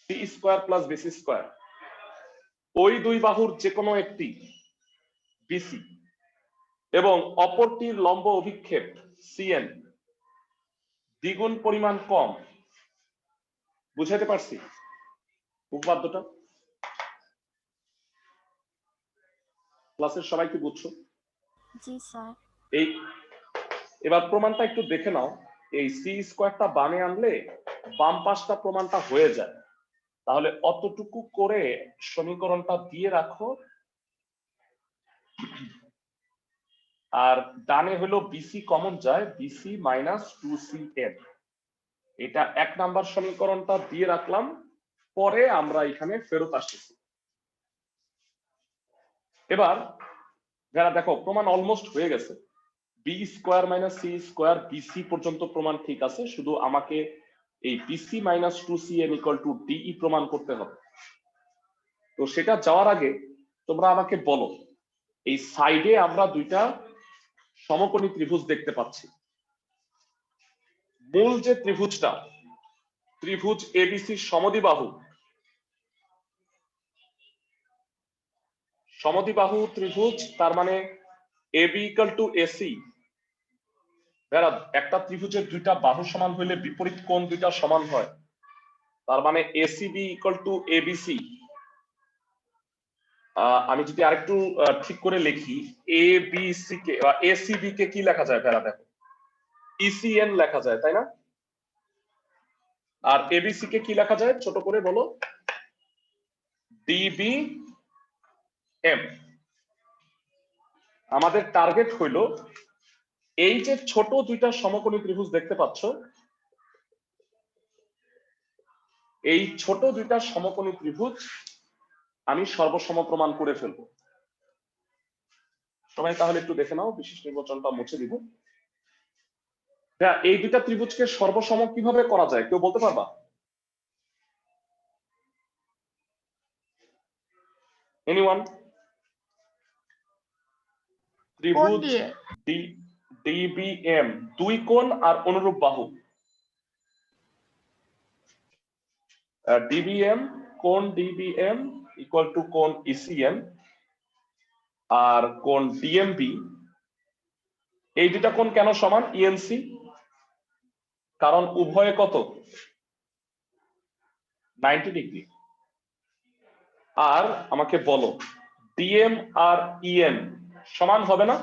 C square plus BC square. ওই দুই বাহুর যে কোনো একটি বিসি এবং অপরটির লম্ব অভিক্ষেপ সিএন দ্বিগুণ পরিমাণ কম। বুঝাতে পারছি উপপাদ্যটা? ক্লাসের সবাই কি বুঝছো? জি স্যার। এই এবার প্রমাণটা একটু দেখে নাও। এই সি স্কয়ারটা বামে আনলে বাম পাশটা প্রমাণটা হয়ে যায়। তাহলে অতটুকু করে সমীকরণটা দিয়ে রাখো। আর ডানে হলো বিসি কমন যায়, বিসি মাইনাস 2cn। এটা 1 নাম্বার সমীকরণটা দিয়ে রাখলাম। পরে আমরা এখানে ফেরত আসতেছি। এবার যারা দেখো প্রমাণ অলমোস্ট হয়ে গেছে। B square minus C square BC পর্যন্ত প্রমাণ ঠিক আছে, শুধু আমাকে এই BC minus 2cn equal to DE প্রমাণ করতে হবে। তো সেটা যাওয়ার আগে তোমরা আমাকে বলো, এই সাইডে আমরা দুইটা সমকোণী ত্রিভুজ দেখতে পাচ্ছি। মূল যে ত্রিভুজটা, ত্রিভুজ এবিসি সমদ্বিবাহু, সমদ্বিবাহু ত্রিভুজ, তার মানে এবি ইকুয়াল টু এসি। একটা ত্রিভুজের দুইটা বাহু সমান হইলে বিপরীত কোণ দুইটা সমান হয়। তার মানে এসিবি ইকুয়াল টু এবিসি। আমি যদি আরেকটু ঠিক করে লিখি, এ বি সি কে বা এসিবি কে কি লেখা যায়? ভেড়া দেখো ইসিএন লেখা যায়, তাই না? আর এবিসি কে কি লেখা যায় ছোট করে বলো? DB M. আমাদের টার্গেট হইল এই যে ছোট দুইটা সমকোণী ত্রিভুজ দেখতে পাচ্ছ, এই ছোট দুইটা সমকোণী ত্রিভুজ আমি সর্বসম প্রমাণ করে ফেলবো। সবাই তাহলে একটু দেখে নাও, বিশেষ নির্বাচনটা মুছে দিব। এই দুইটা ত্রিভুজকে সর্বসম কিভাবে করা যায় কেউ বলতে পারবা? এনিওয়ান? কোণ ত্রিভুজ দিয়ে? ডিবিএম, দুই কোণ আর অনুরূপ বাহু। ডিবিএম, কোণ ডিবিএম ইকুয়াল টু কোণ ইসিএম, আর কোণ ডিএমবি, এই দুটা কোণ কেন সমান ইএনসি? কারণ উভয়ে কত? 90 ডিগ্রি। আর আমাকে বলো ডিএম আর ইএন সমান হবে না?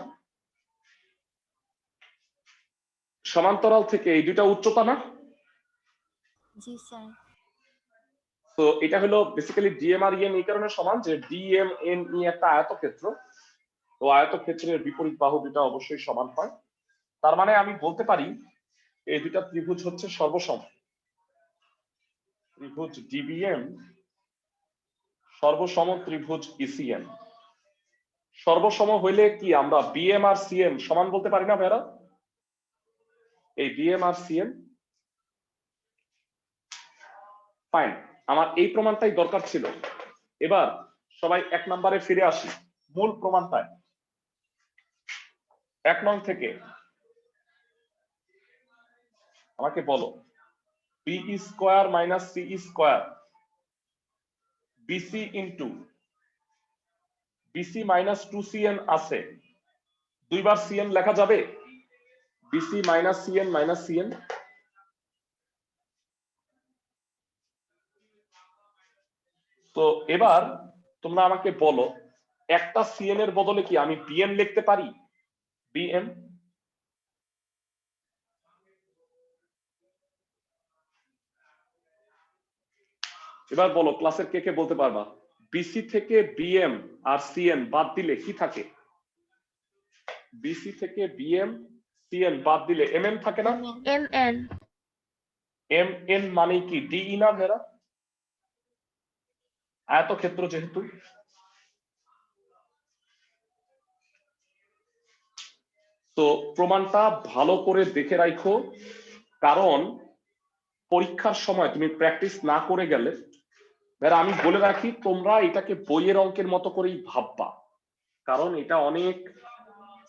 সমান্তরাল থেকে এই দুটা উচ্চতা না? জি স্যার। তো এটা হলো বেসিক্যালি ডিএম আর ইএন এই কারণে সমান যে ডিএম এন ই একটা আয়তক্ষেত্র, তো আয়তক্ষেত্রের বিপরীত বাহু দুটা অবশ্যই সমান হয়। তার মানে আমি বলতে পারি এই দুটা ত্রিভুজ হচ্ছে সর্বসম। ত্রিভুজ ডিবিএম সর্বসম ত্রিভুজ ইসিএম। সর্বসম হইলে কি আমরা বিএম আর সিএম সমান বলতে পারি না ভাইরা? এই বিএম আর সিএম ফাইন, আমার এই প্রমাণটাই দরকার ছিল। এবার সবাই 1 নম্বরে ফিরে আসি, মূল প্রমাণটায়। 1 নং থেকে আমাকে বলো B square minus C square BC into BC minus 2cn আছে, দুইবার সিএন লেখা যাবে? BC minus CN minus CN. তো এবার তোমরা আমাকে বলো একটা সিএন এর বদলে কি আমি বিএম লিখতে পারি? বিএম, এবার বলো ক্লাসের কে কে বলতে পারবা বিসি থেকে বিএম আর সিএন বাদ দিলে কি থাকে? বিসি থেকে বিএম সিএন বাদ দিলে এমএম থাকে না? M N. এম এন মানে কি ডিই না ভেরা? আয়তক্ষেত্র যেহেতু। তো প্রমাণটা ভালো করে দেখে রাখো, কারণ পরীক্ষার সময় তুমি প্র্যাকটিস না করে গেলে, ভেরা আমি বলে রাখি তোমরা এটাকে বইয়ের অঙ্কের মতো করেই ভাববা, কারণ এটা অনেক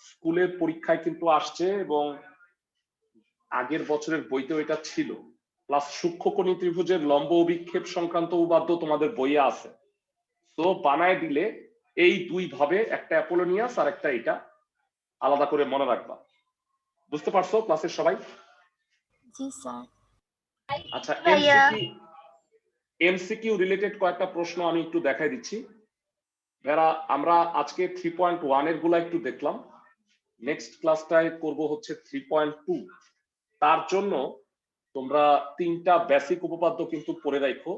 স্কুলের পরীক্ষায় কিন্তু আসছে এবং আগের বছরের বইতেও এটা ছিল। প্লাস সূক্ষ্মকোণী ত্রিভুজের লম্ব অভিক্ষেপ সংক্রান্ত উপপাদ্য তোমাদের বইয়ে আছে। তো বানায় দিলে এই দুই ভাবে, একটা অ্যাপোলোনিয়াস আর একটা এটা, আলাদা করে মনে রাখবা। বুঝতে পারছো ক্লাসের সবাই? জি স্যার। আচ্ছা, ভাইয়া। এমসিকিউ রিলেটেড কয়েকটা প্রশ্ন আমি একটু দেখাই দিচ্ছি। যারা আমরা আজকে 3.1 এর গুলা একটু দেখলাম, নেক্সট ক্লাসটায় করব হচ্ছে 3.2। তার জন্য তোমরা 3টা বেসিক উপপাদ্য কিন্তু পড়ে রাখো।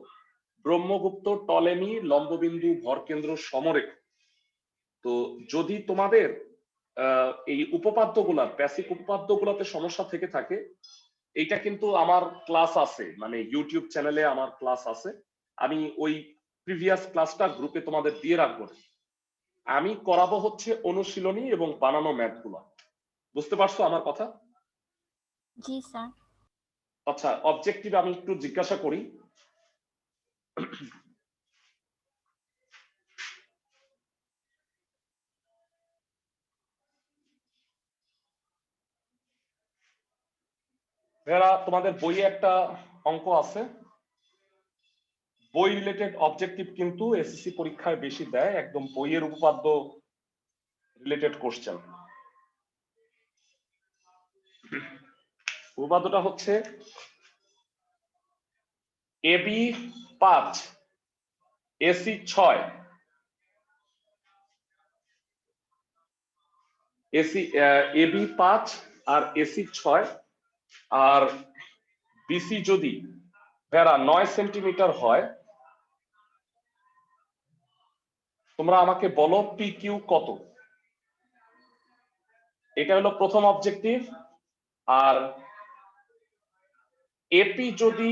ব্রহ্মগুপ্ত, টলেমি, লম্ববিন্দু, ভরকেন্দ্র, সমরেখ। তো যদি তোমাদের এই উপপাদ্যগুলা, বেসিক উপপাদ্যগুলোতে সমস্যা থেকে থাকে, এইটা কিন্তু আমার ক্লাস আছে, মানে ইউটিউব চ্যানেলে আমার ক্লাস আছে, আমি ওই প্রিভিয়াস ক্লাসটা গ্রুপে তোমাদের দিয়ে রাখবো। আমি করাবো হচ্ছে অনুশীলনী এবং বানানো ম্যাথগুলো। বুঝতে পারছো আমার কথা? জি স্যার। আচ্ছা, অবজেক্টিভ আমি একটু জিজ্ঞাসা করি। ভাইয়া তোমাদের বইয়ে একটা অঙ্ক আছে, বই রিলেটেড অবজেক্টিভ কিন্তু এসএসসি পরীক্ষায় বেশি দেয়, একদম বইয়ের উপপাদ্য রিলেটেড কোশ্চেন। উপপাদ্যটা হচ্ছে এবি 5 এসি 6, এসি এবি 5 আর এসি 6 আর বিসি যদি ভেরা 9 সেন্টিমিটার হয়, তোমরা আমাকে বলো পি কিউ কত? এটা হলো প্রথম অবজেক্টিভ। আর এপি যদি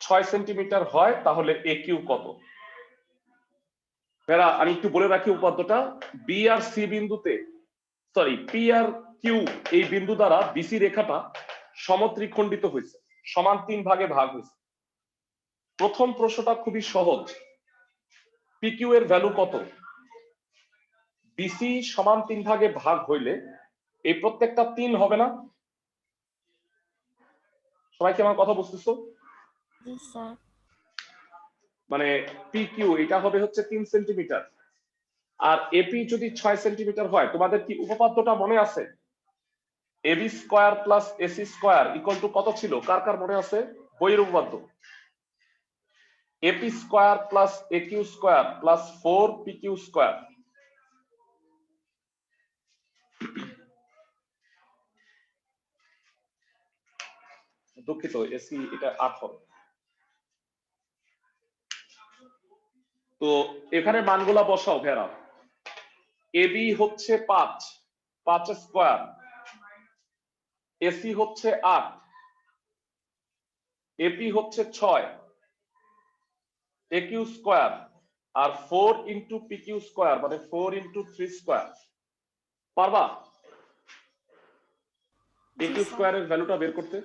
6 সেন্টিমিটার হয় তাহলে এ কিউ কত? ভেরা আমি একটু বলে রাখি উপপাদ্যটা, বি আর সি বিন্দুতে, সরি পি আর কিউ এই বিন্দু দ্বারা বিসি রেখাটা সমত্রিখণ্ডিত হয়েছে, সমান 3 ভাগে ভাগ হয়েছে। প্রথম প্রশ্নটা খুবই সহজ। পিকিউ এর ভ্যালু কত? বিসি সমান 3 ভাগে ভাগ হইলে এই প্রত্যেকটা 3 হবে না? সবাই কি আমার কথা বুঝতেছো? জি স্যার। মানে পিকিউ এটা হবে হচ্ছে 3 সেন্টিমিটার, আর এপি যদি 6 সেন্টিমিটার হয়, তোমাদের কি উপপাদ্যটা মনে আছে? AB square plus AC square equal to কত ছিল? কার কার মনে আছে বইয়ের উপপাদ্য? AP square plus AQ square plus 4 PQ square. দুঃখিত, এসি এটা 8 হবে। তো এখানে মানগুলা বসাও ভেরা। এবি হচ্ছে 5 স্কয়ার, এসি হচ্ছে 8, এপি হচ্ছে 6, একিউ স্কয়ার আর 4 ইন্টু পিকিউ স্কয়ার মানে 4 ইন্টু 3 স্কয়ার। পারবা একিউ স্কয়ারের ভ্যালুটা বের করতে?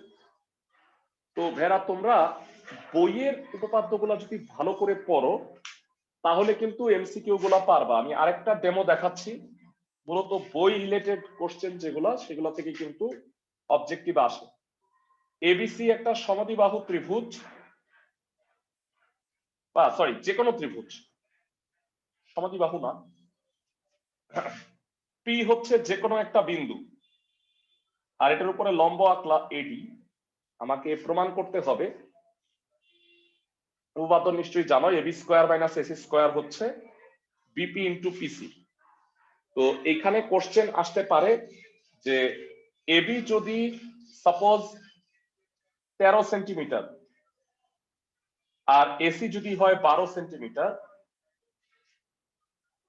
তো ভেরা তোমরা বইয়ের উপপাদ্যগুলো যদি ভালো করে পড়ো তাহলে কিন্তু এমসিকিউ গুলা পারবা। আমি আরেকটা ডেমো দেখাচ্ছি, মূলত বই রিলেটেড কোশ্চেন যেগুলো সেগুলো থেকে কিন্তু অবজেক্টিভ আসে। এবিসি একটা সমদ্বিবাহু ত্রিভুজ, বা সরি যে কোনো ত্রিভুজ, সমদ্বিবাহু না। পি হচ্ছে যে কোনো একটা বিন্দু, আর এটার উপরে লম্ব আঁকলা এডি। আমাকে প্রমাণ করতে হবে, উপপাদ্য নিশ্চয়ই জানো, AB square minus AC square হচ্ছে বিপি ইন্টু পিসি। তো এখানে কোশ্চেন আসতে পারে যে এবি যদি সাপোজ 13 সেন্টিমিটার আর এসি যদি হয় 12 সেন্টিমিটার,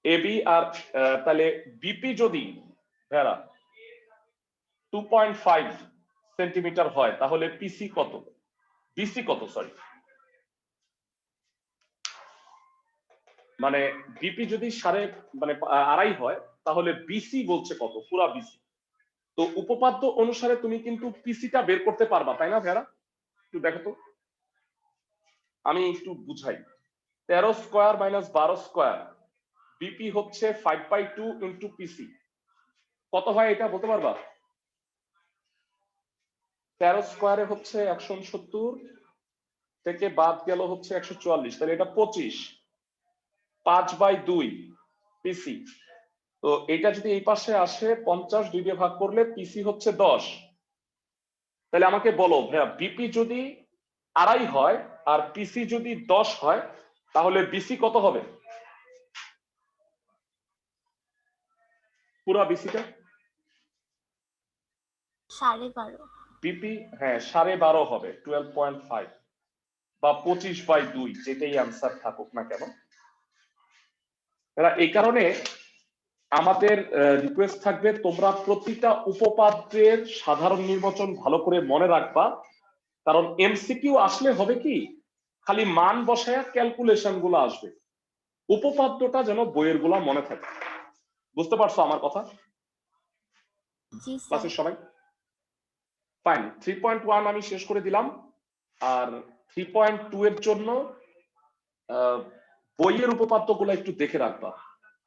এবি আর তাহলে বিপি যদি ভেরা 2.5 সেন্টিমিটার হয় তাহলে পিসি কত, বিসি কত সরি, মানে বিপি যদি মানে 2.5 হয় তাহলে বিসি বলছে কত, পুরা বিসি। তো উপপাদ্য অনুসারে তুমি কিন্তু পিসিটা বের করতে পারবা, তাই না ভেরা? একটু দেখো তো, আমি একটু বুঝাই। 13 স্কয়ার মাইনাস 12 স্কয়ার, বিপি হচ্ছে 5/2 ইন্টু পিসি, কত হয় এটা বলতে পারবা? 13 স্কয়ারে হচ্ছে 169, থেকে বাদ গেল হচ্ছে 144, তাহলে এটা 25, 5/2 পিসি। তো এটা যদি এই পাশে আসে 50 2 দিয়ে ভাগ করলে পিসি হচ্ছে 10। তাহলে আমাকে বলো ভাইয়া, বিপি যদি 2.5 হয় আর পিসি যদি 10 হয় তাহলে বিসি কত হবে? পুরা বিসিটা 12.5। বিপি হ্যাঁ 12.5 হবে, 12.5 বা 25/2, যেটাই অ্যান্সার থাকুক না কেন। এই কারণে আমাদের রিকোয়েস্ট থাকবে তোমরা প্রতিটা উপপাদ্যের সাধারণ নির্বাচন ভালো করে মনে রাখবা, কারণ এমসিকিউ আসলে হবে কি খালি মান বসায়া ক্যালকুলেশন গুলো আসবে, উপপাদ্যটা যেন বইয়ের গুলা মনে থাকে। বুঝতে পারছো আমার কথা? জি স্যার। ক্লাসের সবাই ফাইন। 3.1 আমি শেষ করে দিলাম, আর 3.2 এর জন্য বইয়ের উপপাদ্যগুলো একটু দেখে রাখবা।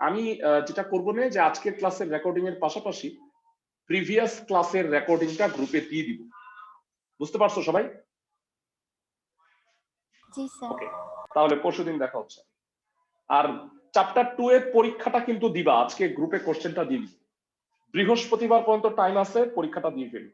আমি যেটা করবো না যে আজকের ক্লাসের রেকর্ডিং এর পাশাপাশি প্রিভিয়াস ক্লাসের রেকর্ডিংটা গ্রুপে দিয়ে দিব। বুঝতে পারছো সবাই? জি স্যার। ওকে, তাহলে পরশুদিন দেখা হচ্ছে। আর চ্যাপ্টার 2 এর পরীক্ষাটা কিন্তু দিবা, আজকে গ্রুপে কোশ্চেনটা দিবি, বৃহস্পতিবার পর্যন্ত টাইম আছে, পরীক্ষাটা দিয়ে ফেলি।